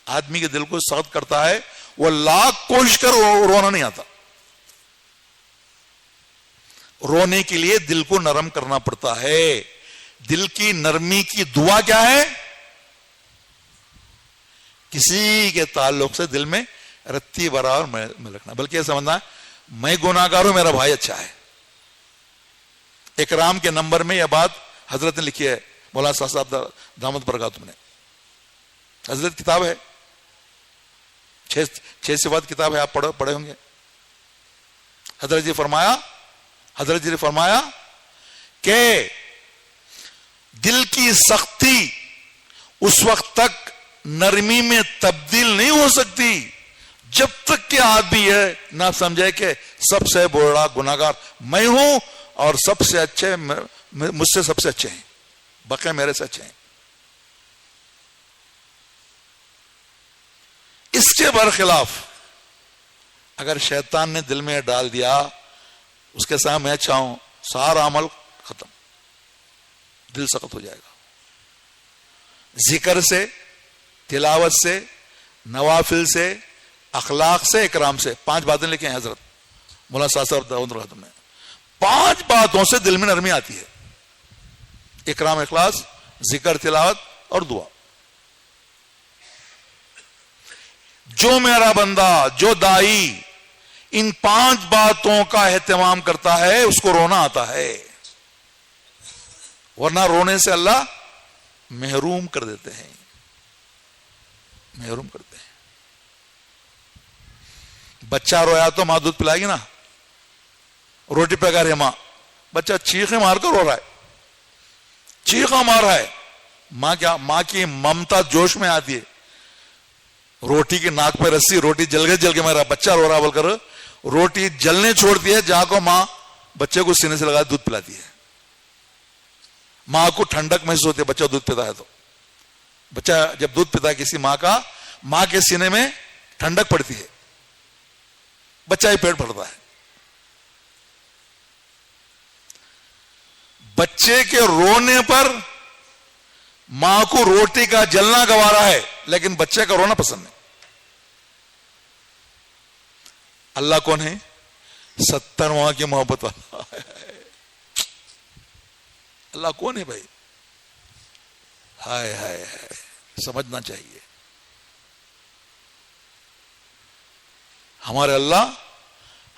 آدمی کے دل کو سخت کرتا ہے. وہ لاکھ کوشش کر رونا نہیں آتا. رونے کے لیے دل کو نرم کرنا پڑتا ہے. دل کی نرمی کی دعا کیا ہے؟ کسی کے تعلق سے دل میں رتی برابر میں رکھنا، بلکہ یہ سمجھنا میں گناہگار ہوں، میرا بھائی اچھا ہے. اکرام کے نمبر میں یہ بات حضرت نے لکھی ہے، مولانا صاحب دامت برکاتہم نے. حضرت کتاب ہے، 6 صفات کتاب ہے، آپ پڑھے ہوں گے. حضرت جی نے فرمایا کہ دل کی سختی اس وقت تک نرمی میں تبدیل نہیں ہو سکتی جب تک کہ آدمی یہ نہ سمجھے کہ سب سے بڑا گناہگار میں ہوں اور سب سے اچھے مجھ سے سب سے اچھے ہیں، بقیہ میرے سے اچھے ہیں. اس کے برخلاف اگر شیطان نے دل میں ڈال دیا اس کے ساتھ میں اچھا ہوں، سارا عمل ختم، دل سخت ہو جائے گا. ذکر سے، تلاوت سے، نوافل سے، اخلاق سے، اکرام سے، 5 باتیں لکھے ہیں حضرت مولانا صاحب ختم نے. 5 باتوں سے دل میں نرمی آتی ہے: اکرام، اخلاص، ذکر، تلاوت اور دعا. جو میرا بندہ، جو دائی ان 5 باتوں کا اہتمام کرتا ہے اس کو رونا آتا ہے، ورنہ رونے سے اللہ محروم کر دیتے ہیں، محروم کرتے ہیں. بچہ رویا تو ماں دودھ پلائے گی نا، روٹی پکا رہی ہے ماں، بچہ چیخیں مار کر رو رہا ہے، چیخا مار رہا ہے، ماں کی ممتا جوش میں آتی ہے. روٹی کی ناک پہ رسی، روٹی جل کے میرا بچہ رو رہا بول کر روٹی جلنے چھوڑتی ہے، جا کو ماں بچے کو سینے سے لگا دودھ پلاتی ہے. ماں کو ٹھنڈک محسوس ہوتی ہے بچہ دودھ پیتا ہے تو. بچہ جب دودھ پیتا ہے کسی ماں کا، ماں کے سینے میں ٹھنڈک پڑتی ہے، بچہ ہی پیٹ بھرتا ہے. بچے کے رونے پر ماں کو روٹی کا جلنا گوارا ہے لیکن بچے کا رونا پسند نہیں. اللہ کون ہے؟ 70 ماہ کی محبت والا. اللہ کون ہے بھائی؟ ہائے ہائے ہائے، سمجھنا چاہیے. ہمارے اللہ،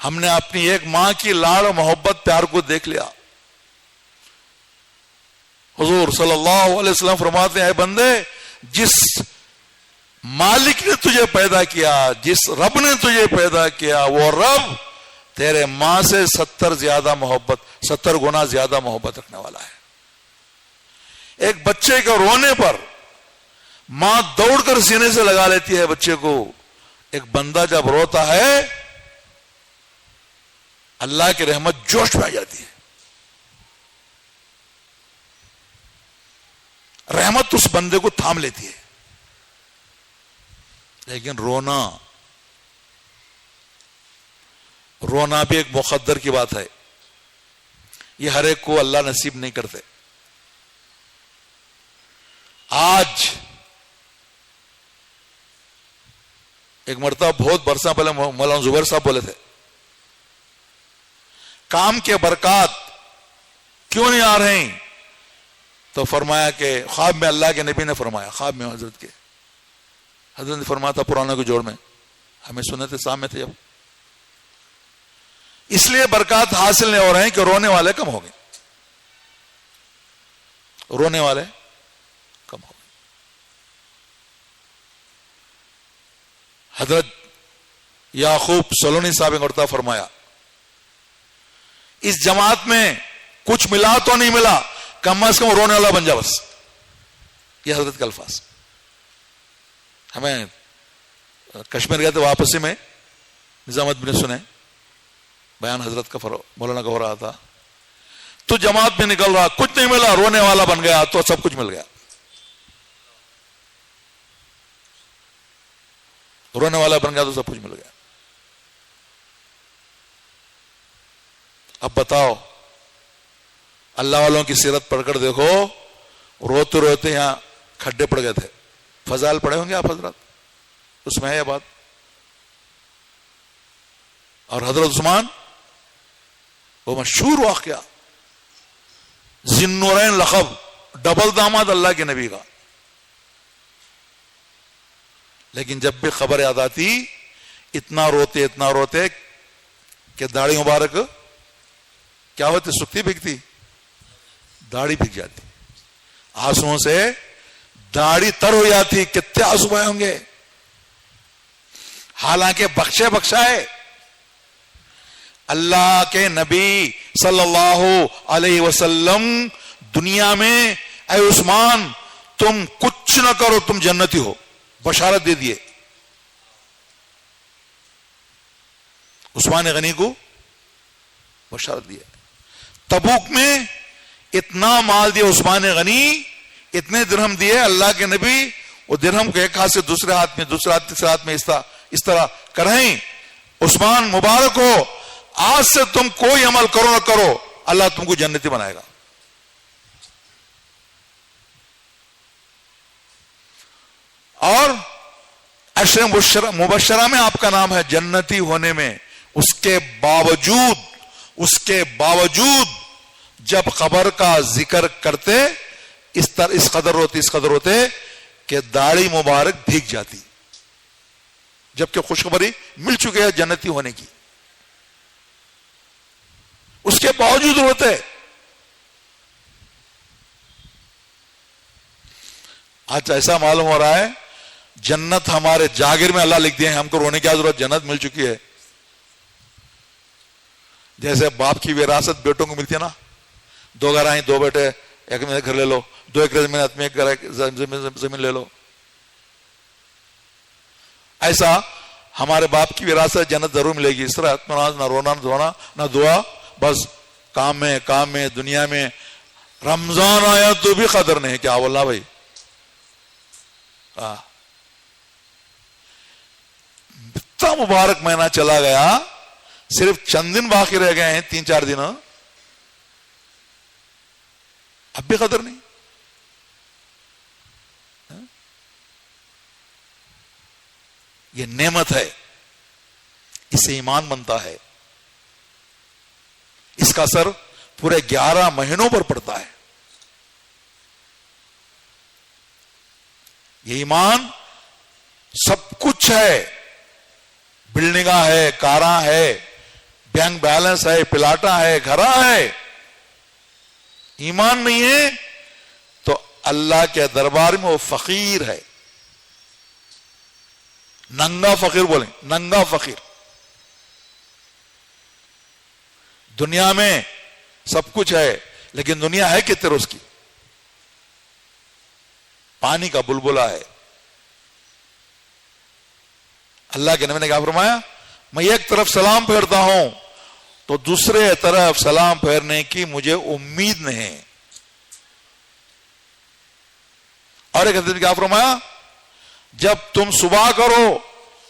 ہم نے اپنی ایک ماں کی لاڑ و محبت پیار کو دیکھ لیا. حضور صلی اللہ علیہ وسلم فرماتے ہیں، اے بندے، جس مالک نے تجھے پیدا کیا، جس رب نے تجھے پیدا کیا، وہ رب تیرے ماں سے 70 گنا زیادہ محبت رکھنے والا ہے. ایک بچے کے رونے پر ماں دوڑ کر سینے سے لگا لیتی ہے بچے کو. ایک بندہ جب روتا ہے اللہ کی رحمت جوش میں آ جاتی ہے. رحمت اس بندے کو تھام لیتی ہے. لیکن رونا بھی ایک مقدر کی بات ہے. یہ ہر ایک کو اللہ نصیب نہیں کرتے. آج ایک مرتبہ بہت برسوں پہلے مولانا زبیر صاحب بولے تھے، کام کے برکات کیوں نہیں آ رہے ہیں؟ تو فرمایا کہ خواب میں اللہ کے نبی نے فرمایا، خواب میں حضرت نے فرمایا تھا پرانا کے جوڑ میں، ہمیں سنے تھے، سامنے تھے جب. اس لیے برکات حاصل نہیں ہو رہے ہیں کہ رونے والے کم ہو گئے، رونے والے کم ہو گئے. حضرت یعقوب سلونی صاحب نے مرتبہ فرمایا، اس جماعت میں کچھ ملا تو نہیں ملا، کم از کم رونے والا بن جا بس. یہ حضرت کے الفاظ. ہمیں کشمیر گئے تھے، واپسی میں نظام الدین نے سنے بیان حضرت کا مولانا کا ہو رہا تھا، تو جماعت میں نکل رہا، کچھ نہیں ملا، رونے والا بن گیا تو سب کچھ مل گیا. رونے والا بن گیا تو سب کچھ مل گیا. اب بتاؤ، اللہ والوں کی سیرت پڑھ کر دیکھو، روتے روتے یہاں کھڈے پڑ گئے تھے. فضائل پڑھے ہوں گے آپ حضرات, اس میں ہے یہ بات. اور حضرت عثمان, وہ مشہور واقعہ, ذی النورین لقب, ڈبل داماد اللہ کے نبی کا, لیکن جب بھی خبر یاد آتی اتنا روتے کہ داڑھی مبارک کیا ہوتی, سکتی بھگتی, داڑھی بھگ جاتی, آنسوؤں سے داڑھی تر ہو جاتی. کتنے آنسو آئے ہوں گے, حالانکہ بخشائے اللہ کے نبی صلی اللہ علیہ وسلم دنیا میں, اے عثمان تم کچھ نہ کرو, تم جنتی ہو, بشارت دے دیے. عثمان غنی کو بشارت دیا. تبوک میں اتنا مال دیا عثمان غنی, اتنے درہم دیے اللہ کے نبی, وہ درہم کو ایک ہاتھ سے دوسرے ہاتھ میں, دوسرے ہاتھ تیسرے ہاتھ میں اس طرح کریں, عثمان مبارک ہو, آج سے تم کوئی عمل کرو نہ کرو, اللہ تم کو جنتی بنائے گا. اور عشر مبشرہ میں آپ کا نام ہے جنتی ہونے میں. اس کے باوجود جب خبر کا ذکر کرتے اس قدر ہوتے کہ داڑھی مبارک بھیگ جاتی, جبکہ خوشخبری مل چکی ہے جنتی ہونے کی, اس کے باوجود روتے. آج ایسا معلوم ہو رہا ہے جنت ہمارے جاگیر میں اللہ لکھ دیے ہیں, ہم کو رونے کی ضرورت, جنت مل چکی ہے. جیسے باپ کی وراثت بیٹوں کو ملتی ہے نا, 2 گھر آئیں, 2 بیٹے, ایک میں گھر لے لو, 2 ایکڑ زمین لے لو. ایسا ہمارے باپ کی وراثت جنت ضرور ملے گی. اس طرح اطمینان, نہ رونا نہ دھونا نہ دعا, بس کام میں دنیا میں. رمضان آیا تو بھی قدر نہیں, کیا بولنا بھائی. اتنا مبارک مہینہ چلا گیا, صرف چند دن باقی رہ گئے ہیں, 3-4 دن, اب بھی قدر نہیں. یہ نعمت ہے, اس سے ایمان بنتا ہے. اس کا اثر پورے 11 مہینوں پر پڑتا ہے. یہ ایمان سب کچھ ہے, بلڈنگاں ہے, کاراں ہے, بینک بیلنس ہے, پلاٹا ہے, گھرا ہے. ایمان نہیں ہے تو اللہ کے دربار میں وہ فقیر ہے, ننگا فقیر بولیں, ننگا فقیر. دنیا میں سب کچھ ہے, لیکن دنیا ہے کتنے روز کی, پانی کا بلبلا ہے. اللہ کے نبی نے کیا فرمایا, میں ایک طرف سلام پھیرتا ہوں تو دوسرے طرف سلام پھیرنے کی مجھے امید نہیں. اور ایک حدیث میں کیا فرمایا, جب تم صبح کرو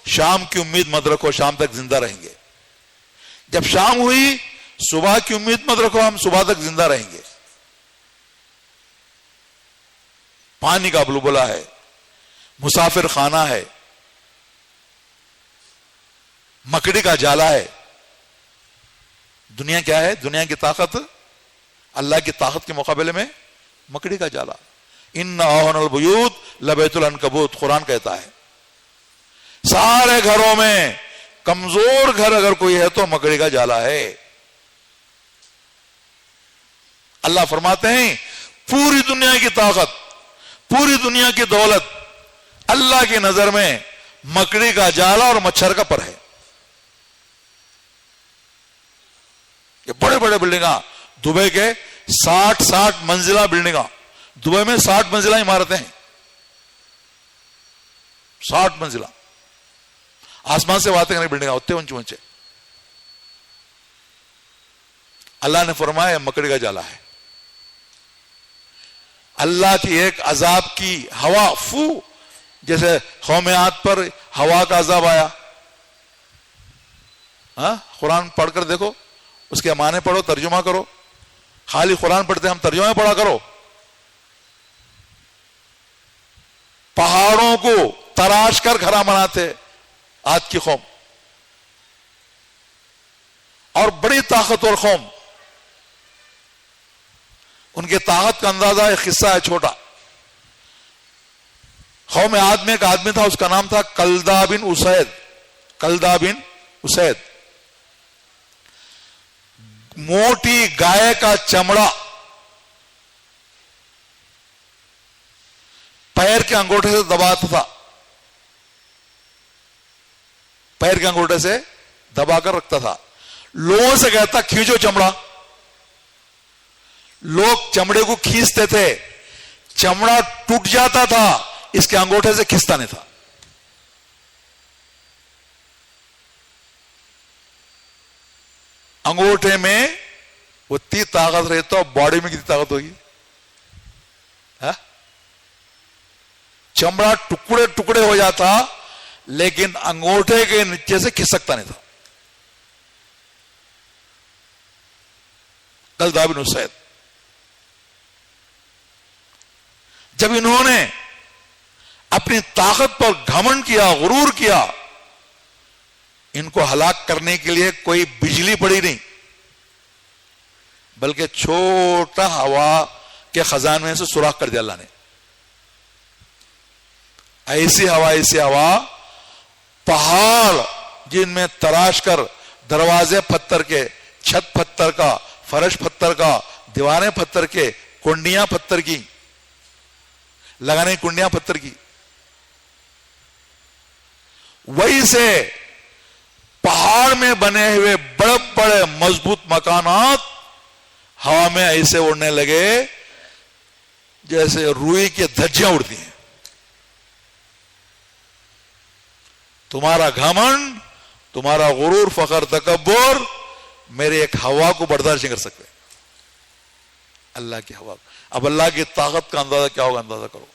شام کی امید مت رکھو, شام تک زندہ رہیں گے. جب شام ہوئی صبح کی امید مت رکھو, ہم صبح تک زندہ رہیں گے. پانی کا بلبلا ہے, مسافر خانہ ہے, مکڑی کا جالا ہے. دنیا کیا ہے, دنیا کی طاقت اللہ کی طاقت کے مقابلے میں مکڑی کا جالا. ان اوہن البیوت لبیت العنکبوت, قرآن کہتا ہے. سارے گھروں میں کمزور گھر اگر کوئی ہے تو مکڑی کا جالا ہے. اللہ فرماتے ہیں پوری دنیا کی طاقت, پوری دنیا کی دولت اللہ کی نظر میں مکڑی کا جالا اور مچھر کا پر ہے. یہ بڑے بڑے بلڈنگاں, دبئی کے 60 منزلہ بلڈنگاں, دبئی میں 60 منزلہ عمارتیں ہیں, 60 منزلہ, آسمان سے باتیں کرنے بلڈنگاں ہوتے اونچے اونچے. اللہ نے فرمایا مکڑی کا جالا ہے. اللہ کی ایک عذاب کی ہوا, فو, جیسے قوم عاد پر ہوا کا عذاب آیا. قرآن پڑھ کر دیکھو, اس کے معنی پڑھو, ترجمہ کرو. خالی قرآن پڑھتے ہم ترجمہ پڑھا کرو. پہاڑوں کو تراش کر گھر بناتے آج کی قوم، اور بڑی طاقتور قوم. ان کے طاقت کا اندازہ ایک قصہ ہے چھوٹا. قوم عاد میں ایک آدمی تھا، اس کا نام تھا کلدہ بن اسید. کلدہ بن اسید. موٹی گائے کا چمڑا پیر کے انگوٹھے سے دباتا تھا، پیر کے انگوٹھے سے دبا کر رکھتا تھا. لوگوں سے کہتا کھینچو چمڑا. لوگ چمڑے کو کھینچتے تھے، چمڑا ٹوٹ جاتا تھا، اس کے انگوٹھے سے کھینچتا نہیں تھا. انگوٹھے میں اتنی طاقت رہی تو باڈی میں کتنی طاقت ہوگی؟ چمڑا ٹکڑے ٹکڑے ہو جاتا لیکن انگوٹھے کے نیچے سے کھسکتا نہیں تھا. کلدہ بن اسید. جب انہوں نے اپنی طاقت پر گھمنڈ کیا، غرور کیا، ان کو ہلاک کرنے کے لیے کوئی بجلی پڑی نہیں، بلکہ چھوٹا ہوا کے خزانے سے سوراخ کر دیا اللہ نے. ایسی ہوا پہاڑ جن میں تراش کر دروازے پتھر کے، چھت پتھر کا، فرش پتھر کا، دیواریں پتھر کے، کنڈیاں پتھر کی، لگانے کی کنڈیاں پتھر کی، وہی سے پہاڑ میں بنے ہوئے بڑے بڑے مضبوط مکانات ہوا میں ایسے اڑنے لگے جیسے روئی کی دھجیاں اڑتی ہیں. تمہارا گھمنڈ، تمہارا غرور، فخر، تکبر میرے ایک ہوا کو برداشت نہیں کر سکتے. اللہ کی ہوا. اب اللہ کی طاقت کا اندازہ کیا ہوگا؟ اندازہ کرو.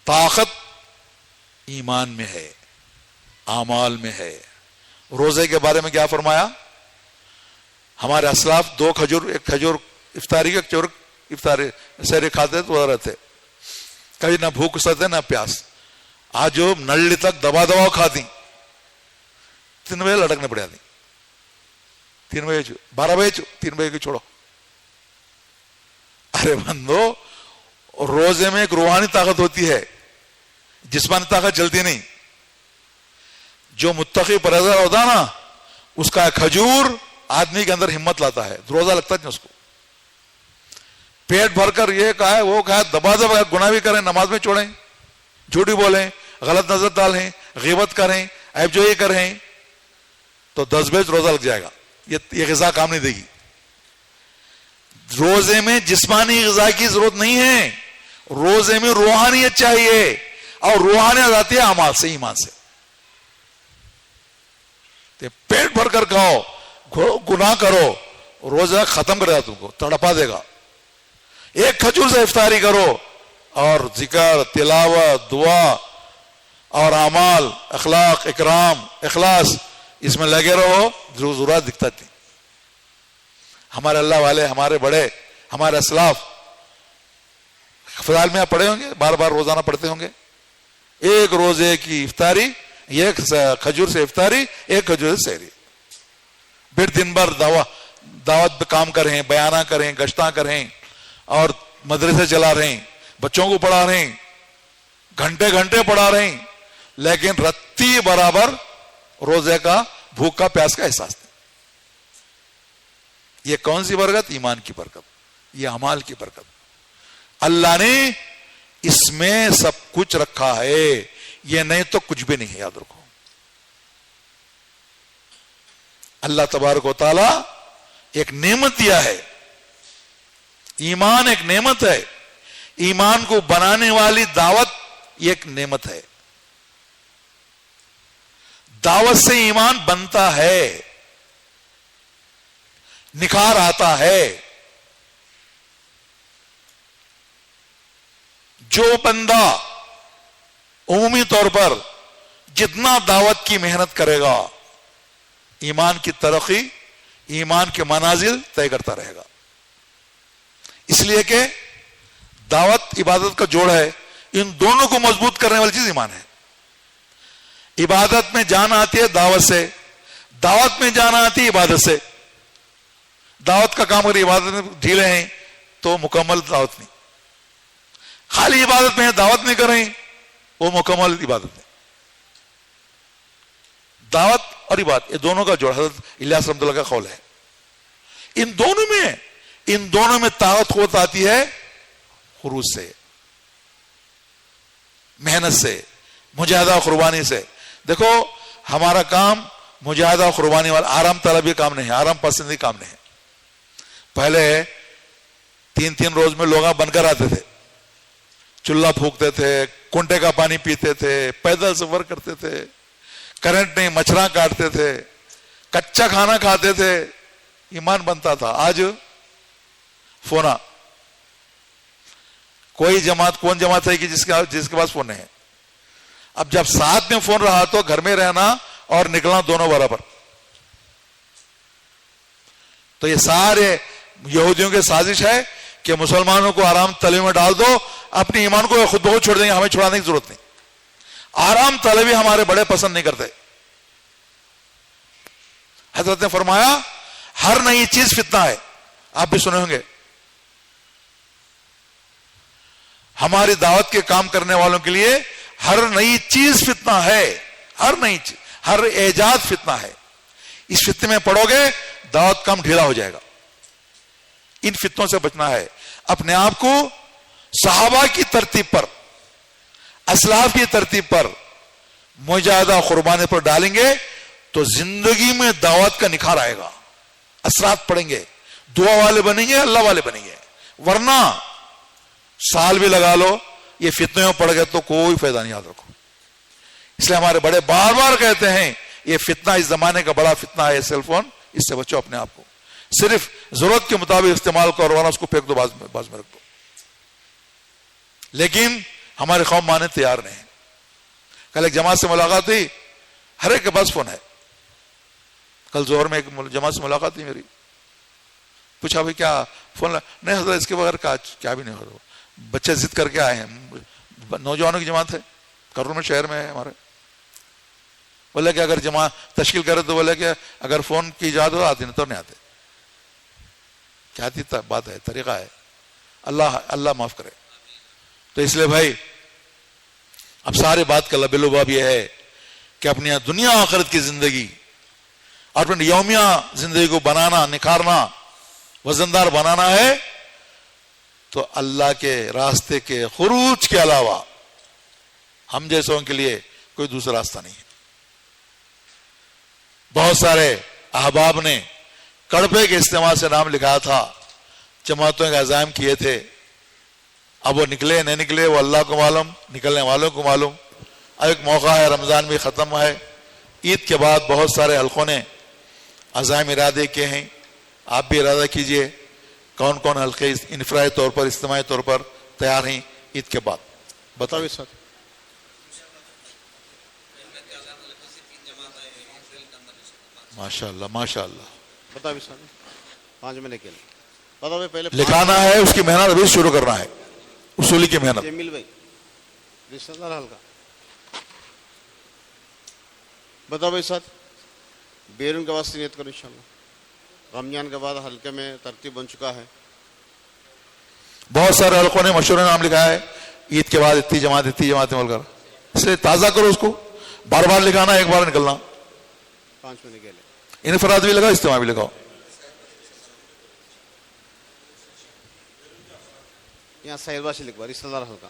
طاقت ایمان میں ہے، اعمال میں ہے. روزے کے بارے میں کیا فرمایا؟ ہمارے اسلاف ایک کھجور افطاری کا افطاری سحری کھاتے تو رہتے، کبھی نہ بھوک سکتے نہ پیاس. آج جو نلی تک دبا کھاتی، 3 بجے لٹکنے پڑ جاتی. 3 بجے 12 بجے 3 بجے کی چھوڑو. ارے بندو، روزے میں ایک روحانی طاقت ہوتی ہے، جسمانی طاقت چلتی نہیں. جو متقی پرہیزگار ہوتا نا، اس کا کھجور آدمی کے اندر ہمت لاتا ہے، روزہ لگتا نہیں اس کو. پیٹ بھر کر یہ کہا ہے وہ کہا ہے، دبا گناہ بھی کریں، نماز میں چھوڑیں، جھوٹی بولیں، غلط نظر ڈالیں، غیبت کریں، عیب جوئی کریں، تو 10 بجے روزہ لگ جائے گا. یہ غذا کام نہیں دے گی. روزے میں جسمانی غذا کی ضرورت نہیں ہے، روزے میں روحانیت چاہیے، اور روحانیت آتی ہے اعمال سے، ایمان سے. پیٹ بھر کر کھاؤ، گناہ کرو، روزہ ختم کرے گا، تم کو تڑپا دے گا. ایک کھجور سے افطاری کرو، اور ذکر، تلاوت، دعا اور اعمال، اخلاق، اکرام، اخلاص اس میں لگے رہو، ضرورت دکھتا تھی. ہمارے اللہ والے، ہمارے بڑے، ہمارے اسلاف فضائل میں آپ پڑھے ہوں گے، بار بار روزانہ پڑھتے ہوں گے. ایک روزے کی افطاری، ایک کھجور سے افطاری، ایک کھجور سے سحری. پھر دن بھر دعوت پہ کام کر رہے ہیں، بیانہ کریں، گشتاں کریں، اور مدرسے چلا رہے ہیں، بچوں کو پڑھا رہے ہیں، گھنٹے گھنٹے پڑھا رہے ہیں، لیکن رتی برابر روزے کا بھوک کا پیاس کا احساس نہیں. یہ کون سی برکت؟ ایمان کی برکت، یہ اعمال کی برکت. اللہ نے اس میں سب کچھ رکھا ہے، یہ نہیں تو کچھ بھی نہیں ہے. یاد رکھو، اللہ تبارک و تعالی ایک نعمت دیا ہے. ایمان ایک نعمت ہے. ایمان کو بنانے والی دعوت یہ ایک نعمت ہے. دعوت سے ایمان بنتا ہے، نکھار آتا ہے. جو بندہ عمومی طور پر جتنا دعوت کی محنت کرے گا، ایمان کی ترقی، ایمان کے منازل طے کرتا رہے گا. اس لیے کہ دعوت عبادت کا جوڑ ہے. ان دونوں کو مضبوط کرنے والی چیز ایمان ہے. عبادت میں جان آتی ہے دعوت سے, دعوت میں جان آتی ہے عبادت سے. دعوت کا کام اگر عبادت میں ڈھیلے ہیں تو مکمل دعوت نہیں. خالی عبادت میں دعوت نہیں کریں وہ مکمل عبادت نہیں. دعوت اور عبادت یہ دونوں کا جوڑ حضرت الیاس رحمۃ اللہ کا قول ہے. ان دونوں میں طاقت قوت آتی ہے خروج سے, محنت سے, مجاہدہ و قربانی سے. دیکھو ہمارا کام مجاہدہ و قربانی والا آرام طلبی کام نہیں ہے, آرام پسندی کام نہیں ہے. پہلے 3 روز میں لوگ بن کر آتے تھے, چولہا پھونکتے تھے, کنٹے کا پانی پیتے تھے, پیدل سفر کرتے تھے, کرنٹ نہیں, مچھراں کاٹتے تھے, کچا کھانا کھاتے تھے, ایمان بنتا تھا. آج فونا کوئی جماعت, کون جماعت ہے کہ جس کے پاس فون ہے. اب جب ساتھ میں فون رہا تو گھر میں رہنا اور نکلنا دونوں برابر. تو یہ سارے یہودیوں کی سازش ہے کہ مسلمانوں کو آرام طلبی میں ڈال دو, اپنے ایمان کو خود بخود چھوڑ دیں گے, ہمیں چھوڑانے کی ضرورت نہیں. آرام طلبی ہمارے بڑے پسند نہیں کرتے. حضرت نے فرمایا ہر نئی چیز فتنہ ہے. آپ بھی سنے ہوں گے. ہماری دعوت کے کام کرنے والوں کے لیے ہر نئی چیز فتنہ ہے. ہر نئی چیز, ہر ایجاد فتنہ ہے. اس فتنے میں پڑو گے دعوت کام ڈھیلا ہو جائے گا. ان فتنوں سے بچنا ہے. اپنے آپ کو صحابہ کی ترتیب پر, اسلاف کی ترتیب پر, مجاہدہ قربانی پر ڈالیں گے تو زندگی میں دعوت کا نکھار آئے گا, اثرات پڑیں گے, دعا والے بنیں گے, اللہ والے بنیں گے. ورنہ سال بھی لگا لو, یہ فتنے میں پڑ گئے تو کوئی فائدہ نہیں. یاد رکھو. اس لیے ہمارے بڑے بار بار کہتے ہیں یہ فتنہ اس زمانے کا بڑا فتنہ ہے سیل فون, اس سے بچو اپنے آپ کو. صرف ضرورت کے مطابق استعمال کرو, ورنہ اس کو پھینک دو, باز میں رکھ دو. لیکن ہماری قوم مانے تیار نہیں. کل ایک جماعت سے ملاقات ہوئی, ہر ایک کے پاس فون ہے. کل ظہر میں ایک جماعت سے ملاقات ہوئی میری, پوچھا بھائی کیا فون نہیں حضرت اس کے بغیر کیا بھی نہیں ہو. بچے ضد کر کے آئے ہیں, نوجوانوں کی جماعت ہے, کرنول میں شہر میں ہے ہمارے. بولے کہ اگر جماعت تشکیل کرے تو بولے کہ اگر فون کی ایجاد ہو آتی نہیں تو نہیں آتے. کیا بات ہے, طریقہ ہے. اللہ معاف کرے. تو اس لیے بھائی اب سارے بات کا لب لباب یہ ہے کہ اپنی دنیا آخرت کی زندگی اور اپنی یومیہ زندگی کو بنانا, نکھارنا, وزندار بنانا ہے تو اللہ کے راستے کے خروج کے علاوہ ہم جیسوں کے لیے کوئی دوسرا راستہ نہیں ہے. بہت سارے احباب نے کڑپے کے استعمال سے نام لکھایا تھا, جماعتوں کے عزائم کیے تھے. اب وہ نکلے نہیں نکلے وہ اللہ کو معلوم, نکلنے والوں کو معلوم. اب ایک موقع ہے, رمضان بھی ختم ہے, عید کے بعد بہت سارے حلقوں نے عزائم ارادے کیے ہیں. آپ بھی ارادہ کیجئے کون کون حلقے انفرادی طور پر, اجتماعی طور پر تیار ہیں عید کے بعد. بتاؤ سر. ماشاء اللہ ماشاء اللہ. بتاؤ سر 5 مہینے کے لیے بتاؤ. پہلے لکھانا ہے, اس کی محنت ابھی شروع کرنا ہے, اصولی کی محنت. جمیل بھائی رشتہ دار حلقہ بتاؤ بھائی ساتھ بیرون کے واسطے نیت کرو انشاءاللہ. رمضان کے بعد حلقے میں ترتیب بن چکا ہے. بہت سارے حلقوں نے مشہور نام لکھا ہے, عید کے بعد اتنی جماعت مل کر. اس لیے تازہ کرو اس کو, بار بار لکھانا, ایک بار نکلنا. 5 مہینے کے لیے انفراد بھی لگاؤ, اجتماع بھی لگاؤ. یہاں سید باشی لکھوا رشتہ دار حلقہ.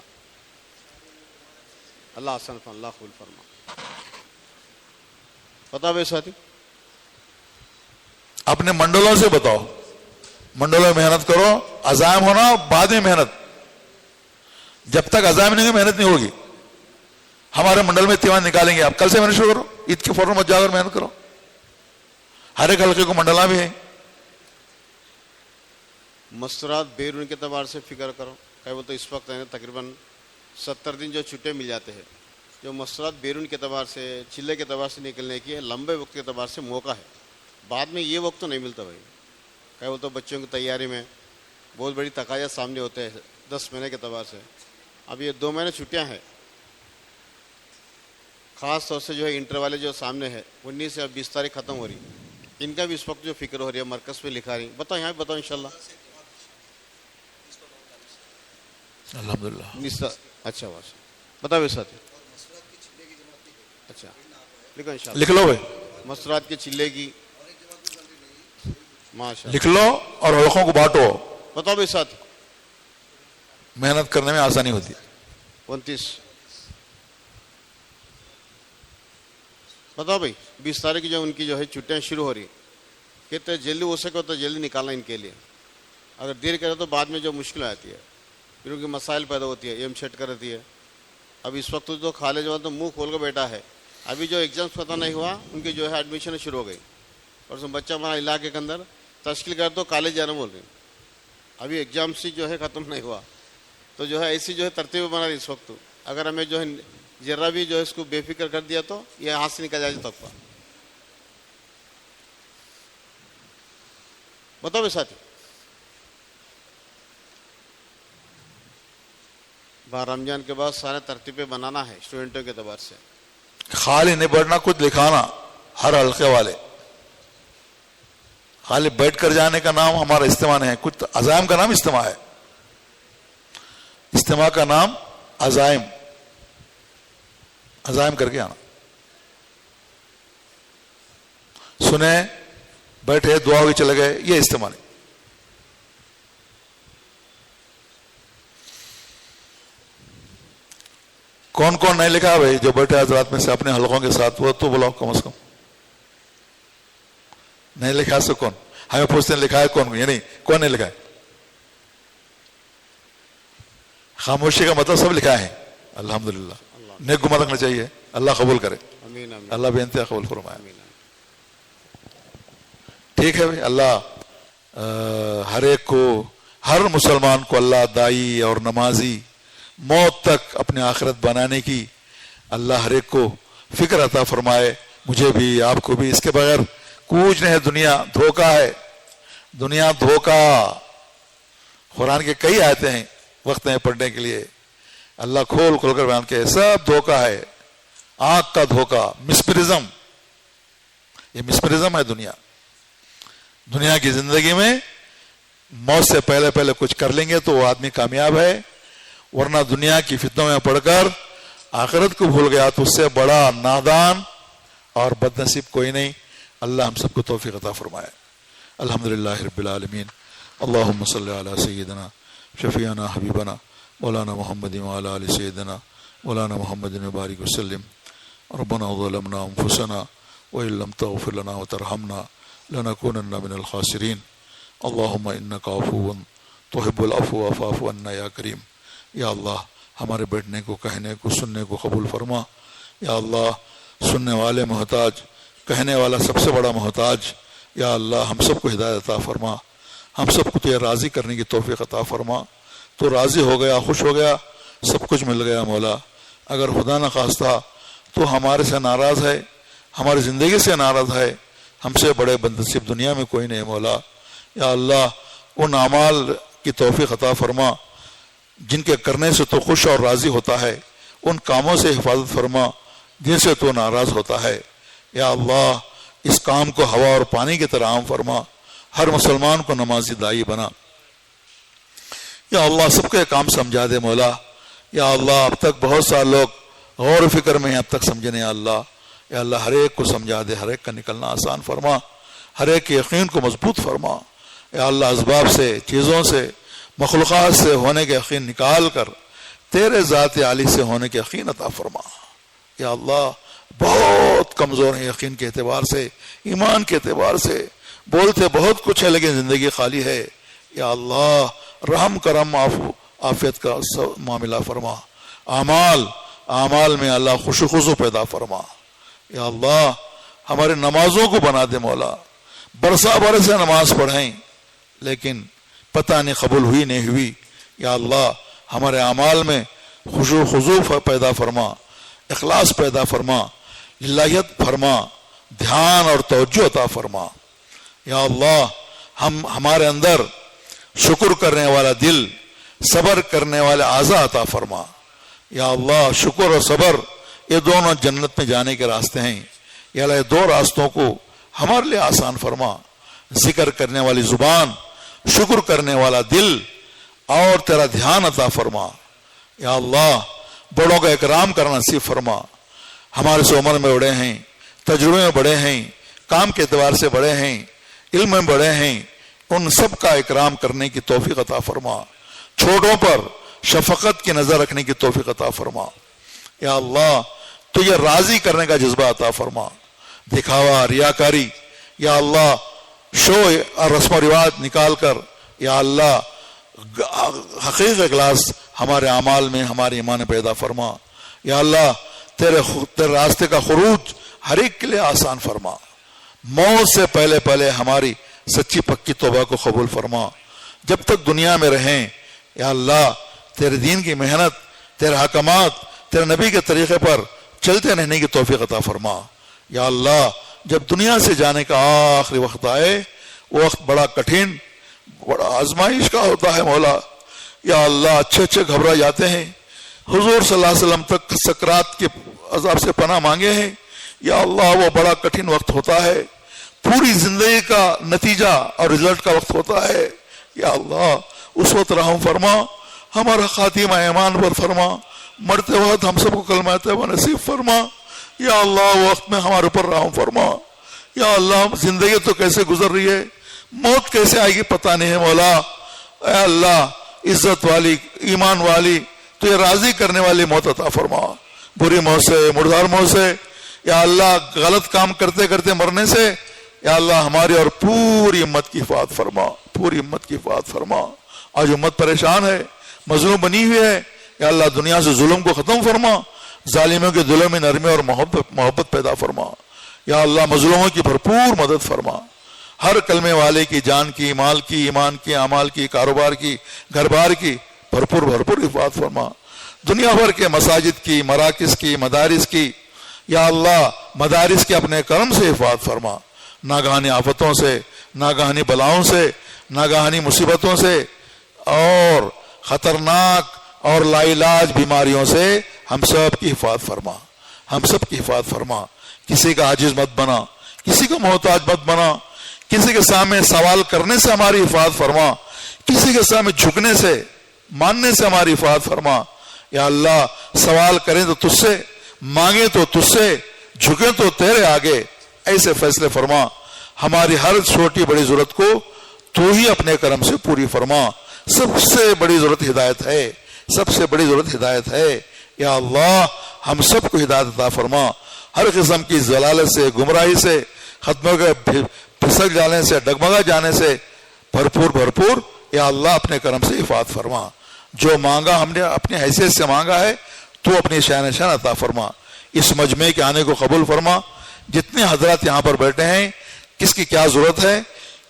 اللہ حسن فرما, اللہ قبول فرما. بتاؤ بھائی ساتھی. اپنے منڈلوں سے بتاؤ, منڈلوں میں محنت کرو. عزائم ہونا بعد میں محنت, جب تک عزائم نہیں ہوگی محنت نہیں ہوگی. ہمارے منڈل میں اتحاد نکالیں گے, آپ کل سے محنت شروع کرو, عید کے فوراً مت جا کر محنت کرو. ہر ایک حلقے کو منڈلا بھی ہے. مستورات بیرون کے اعتبار سے فکر کرو. کہ وہ تو اس وقت تقریباً 70 دن جو چھٹے مل جاتے ہیں, جو مستورات بیرون کے اعتبار سے, چلے کے اعتبار سے نکلنے کی لمبے وقت کے اعتبار سے موقع ہے. بعد میں یہ وقت تو نہیں ملتا بھائی. کہ وہ تو بچوں کی تیاری میں بہت بڑی تقاضا سامنے ہوتے ہیں 10 مہینے کے اعتبار سے. اب یہ 2 مہینے چھٹیاں ہیں, خاص طور سے جو ہے انٹر والے جو سامنے ہے 19 سے اب 20 تاریخ ختم ہو رہی, ان کا بھی اس وقت جو فکر ہو رہی ہے, مرکز پہ لکھا رہی. بتاؤ یہاں بتاؤ انشاءاللہ. الحمدللہ. اچھا بتاؤ بے ساتھی. اچھا لکھو انشاءاللہ. لکھ لو بھائی, مسرات کے چلے کی ماشاء اللہ. لکھ لو اور حلقوں کو بانٹو. بتاؤ بے ساتھی. محنت کرنے میں آسانی ہوتی ہے. 29 بتاؤ بھائی. 20 تاریخ کی جو ان کی جو ہے چھٹیاں شروع ہو رہی, کہتے جلدی ہو سکے تو جلدی نکالنا ان کے لیے. اگر دیر کرے تو بعد میں جو مشکل آتی ہے, پھر ان کی مسائل پیدا ہوتی ہے, ایم سیٹ کرتی ہے. اب اس وقت تو کالج والا تو منہ کھول کے بیٹھا ہے. ابھی جو ایگزامس پتہ نہیں ہوا ان کی جو ہے ایڈمیشن شروع ہو گئی, اور اس میں بچہ ہمارا علاقے کے اندر تشکیل کر تو کالج جانا بول رہے ہیں. ابھی ایگزامس جو ہے ختم نہیں ہوا, تو جو ہے ایسی جو ہے ترتیب بنا رہی اس وقت. اگر ہمیں جو ہے ذرا بھی جو ہے اس کو بے فکر کر دیا تو یہ ہاتھ سے نکل جائے تک. بتاؤ بے ساتھی. رمضان کے بعد سارے ترتیبیں بنانا ہے اسٹوڈنٹوں کے اعتبار سے. خالی نہیں بیٹھنا, کچھ لکھانا. ہر حلقے والے خالی بیٹھ کر جانے کا نام ہمارا اجتماع نہیں ہے, کچھ عزائم کا نام اجتماع ہے. اجتماع کا نام عزائم, عزائم کر کے آنا. سنے, بیٹھے, دعا ہوئی, چلے گئے, یہ اجتماع نہیں. کون کون نہیں لکھا بھائی جو بیٹھے حضرات میں سے اپنے حلقوں کے ساتھ, وہ تو بلاؤ کم از کم. نہیں لکھا سو کون؟ ہمیں پوچھتے ہیں لکھا ہے کون, یہ نہیں کون نہیں لکھا ہے. خاموشی کا مطلب سب لکھا ہے. الحمدللہ. نیک گمان رکھنا چاہیے, اللہ قبول کرے. آمین آمین. اللہ بے انتہا قبول فرمائے. ٹھیک ہے بھائی. اللہ ہر ایک کو, ہر مسلمان کو اللہ دائی اور نمازی موت تک اپنے آخرت بنانے کی اللہ ہر ایک کو فکر عطا فرمائے, مجھے بھی آپ کو بھی. اس کے بغیر کچھ نہیں ہے. دنیا دھوکہ ہے, دنیا دھوکہ. قرآن کے کئی آیتیں ہیں, وقت ہیں پڑھنے کے لیے. اللہ کھول کھول کر بیان کے سب دھوکہ ہے. آنکھ کا دھوکہ, مسپرزم. یہ مسپرزم ہے دنیا. دنیا کی زندگی میں موت سے پہلے پہلے کچھ کر لیں گے تو وہ آدمی کامیاب ہے, ورنہ دنیا کی فتنوں میں پڑھ کر آخرت کو بھول گیا تو اس سے بڑا نادان اور بد نصیب کوئی نہیں. اللہ ہم سب کو توفیق عطا فرمائے. الحمدللہ رب العالمین. اللہم صلی علی سیدنا شفیعنا حبیبنا مولانا محمد وعلی آل سیدنا مولانا محمد وبارک وسلم. ربنا ظلمنا انفسنا وإن لم تغفر لنا وترحمنا لنكونن من الخاسرین. اللہم انک عفو تحب العفو فاعف عنا یا کریم. یا اللہ ہمارے بیٹھنے کو, کہنے کو, سننے کو قبول فرما. یا اللہ سننے والے محتاج, کہنے والا سب سے بڑا محتاج. یا اللہ ہم سب کو ہدایت عطا فرما, ہم سب کو تجھے راضی کرنے کی توفیق عطا فرما. تو راضی ہو گیا, خوش ہو گیا, سب کچھ مل گیا مولا. اگر خدا نہ خواستہ تو ہمارے سے ناراض ہے, ہماری زندگی سے ناراض ہے, ہم سے بڑے بدنصیب دنیا میں کوئی نہیں مولا. یا اللہ ان اعمال کی توفیق عطا فرما جن کے کرنے سے تو خوش اور راضی ہوتا ہے, ان کاموں سے حفاظت فرما جن سے تو ناراض ہوتا ہے. یا اللہ اس کام کو ہوا اور پانی کی طرح عام فرما, ہر مسلمان کو نمازی دائی بنا. یا اللہ سب کو یہ کام سمجھا دے مولا. یا اللہ اب تک بہت سارے لوگ غور و فکر میں ہیں, اب تک سمجھے نہیں. اللہ یا اللہ ہر ایک کو سمجھا دے, ہر ایک کا نکلنا آسان فرما, ہر ایک کے یقین کو مضبوط فرما. یا اللہ اسباب سے, چیزوں سے, مخلوقات سے ہونے کے یقین نکال کر تیرے ذات عالی سے ہونے کے یقین عطا فرما. یا اللہ بہت کمزور ہیں یقین کے اعتبار سے, ایمان کے اعتبار سے, بولتے بہت کچھ ہے لیکن زندگی خالی ہے. یا اللہ رحم کرم عافیت کا معاملہ فرما. اعمال میں اللہ خوشو خضو پیدا فرما. یا اللہ ہمارے نمازوں کو بنا دے مولا. برسا برسے نماز پڑھیں لیکن پتہ نہیں قبول ہوئی نہیں ہوئی. یا اللہ ہمارے اعمال میں خشوع خضوع پیدا فرما, اخلاص پیدا فرما, للہیت فرما, دھیان اور توجہ عطا فرما. یا اللہ ہمارے اندر شکر کرنے والا دل، صبر کرنے والے اعضاء عطا فرما۔ یا اللہ شکر اور صبر یہ دونوں جنت میں جانے کے راستے ہیں، یا اللہ یہ دو راستوں کو ہمارے لیے آسان فرما۔ ذکر کرنے والی زبان، شکر کرنے والا دل اور تیرا دھیان عطا فرما۔ یا اللہ بڑوں کا اکرام کرنا نصیب فرما۔ ہمارے سے عمر میں بڑے ہیں، تجربے میں بڑے ہیں، کام کے اعتبار سے بڑے ہیں، علم میں بڑے ہیں، ان سب کا اکرام کرنے کی توفیق عطا فرما۔ چھوٹوں پر شفقت کی نظر رکھنے کی توفیق عطا فرما۔ یا اللہ تو یہ راضی کرنے کا جذبہ عطا فرما۔ دکھاوا، ریاکاری، یا اللہ شو اور رسم و رواج نکال کر یا اللہ حقیقی اخلاص ہمارے اعمال میں ہمارے ایمان پیدا فرما۔ یا اللہ تیرے راستے کا خروج ہر ایک کے لیے آسان فرما۔ موت سے پہلے پہلے ہماری سچی پکی توبہ کو قبول فرما۔ جب تک دنیا میں رہیں یا اللہ تیرے دین کی محنت، تیرے حکمات، تیرے نبی کے طریقے پر چلتے رہنے کی توفیق عطا فرما۔ یا اللہ جب دنیا سے جانے کا آخری وقت آئے، وہ وقت بڑا کٹھن، بڑا آزمائش کا ہوتا ہے مولا۔ یا اللہ اچھے گھبرا جاتے ہیں۔ حضور صلی اللہ علیہ وسلم تک سکرات کے عذاب سے پناہ مانگے ہیں۔ یا اللہ وہ بڑا کٹھن وقت ہوتا ہے، پوری زندگی کا نتیجہ اور رزلٹ کا وقت ہوتا ہے۔ یا اللہ اس وقت رحم فرما، ہمارا خاتمہ ایمان پر فرما، مرتے وقت ہم سب کو کلمہ طیبہ نصیب فرما۔ یا اللہ وقت میں ہمارے اوپر رحم فرما۔ یا اللہ زندگی تو کیسے گزر رہی ہے، موت کیسے آئے گی پتہ نہیں ہے مولا۔ اے اللہ عزت والی، ایمان والی، تو یہ راضی کرنے والی موت عطا فرما۔ بری موت سے، مردار موت سے، یا اللہ غلط کام کرتے کرتے مرنے سے، یا اللہ ہماری اور پوری امت کی حفاظت فرما، پوری امت کی حفاظت فرما۔ آج امت پریشان ہے، مظلوم بنی ہوئی ہے۔ یا اللہ دنیا سے ظلم کو ختم فرما، ظالموں کے دلوں میں نرمی اور محبت پیدا فرما۔ یا اللہ مظلوموں کی بھرپور مدد فرما۔ ہر کلمے والے کی جان کی، مال کی، ایمان کی، اعمال کی، کاروبار کی، گھر بار کی بھرپور حفاظت فرما۔ دنیا بھر کے مساجد کی، مراکز کی، مدارس کی، یا اللہ مدارس کے اپنے کرم سے حفاظت فرما۔ ناگہانی آفتوں سے، ناگہانی بلاؤں سے، ناگہانی مصیبتوں سے اور خطرناک اور لا علاج بیماریوں سے ہم سب کی حفاظت فرما، ہم سب کی حفاظت فرما۔ کسی کا عاجز مت بنا، کسی کا محتاج مت بنا، کسی کے سامنے سوال کرنے سے ہماری حفاظت فرما، کسی کے سامنے جھکنے سے، ماننے سے ہماری حفاظت فرما۔ یا اللہ سوال کریں تو تجھ سے، مانگیں تو تجھ سے، جھکیں تو تیرے آگے، ایسے فیصلے فرما۔ ہماری ہر چھوٹی بڑی ضرورت کو تو ہی اپنے کرم سے پوری فرما۔ سب سے بڑی ضرورت ہدایت ہے، سب سے بڑی ضرورت ہدایت ہے۔ یا اللہ ہم سب کو ہدایت عطا فرما، ہر قسم کی ضلالت سے، گمراہی سے، ختموں کے پھسل جانے سے، ڈگمگا جانے سے بھرپور یا اللہ اپنے کرم سے حفاظت فرما۔ جو مانگا ہم نے اپنی حیثیت سے مانگا ہے تو اپنی شان عطا فرما۔ اس مجمع کے آنے کو قبول فرما۔ جتنے حضرات یہاں پر بیٹھے ہیں، کس کی کیا ضرورت ہے،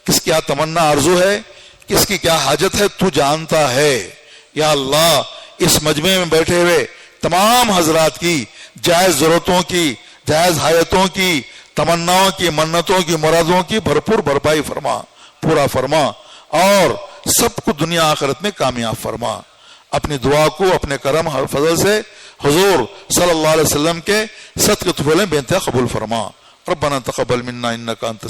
کس کی کیا تمنا آرزو ہے، کس کی کیا حاجت ہے، تو جانتا ہے۔ یا اللہ اس مجمع میں بیٹھے ہوئے تمام حضرات کی جائز ضرورتوں کی، جائز حاجتوں کی، تمناؤں کی، منتوں کی، مرادوں کی بھرپور بھرپائی فرما، پورا فرما، اور سب کو دنیا آخرت میں کامیاب فرما۔ اپنی دعا کو اپنے کرم اور فضل سے حضور صلی اللہ علیہ وسلم کے صدقے طفیل بے انتہا قبول فرما۔ ربنا تقبل منا انک انت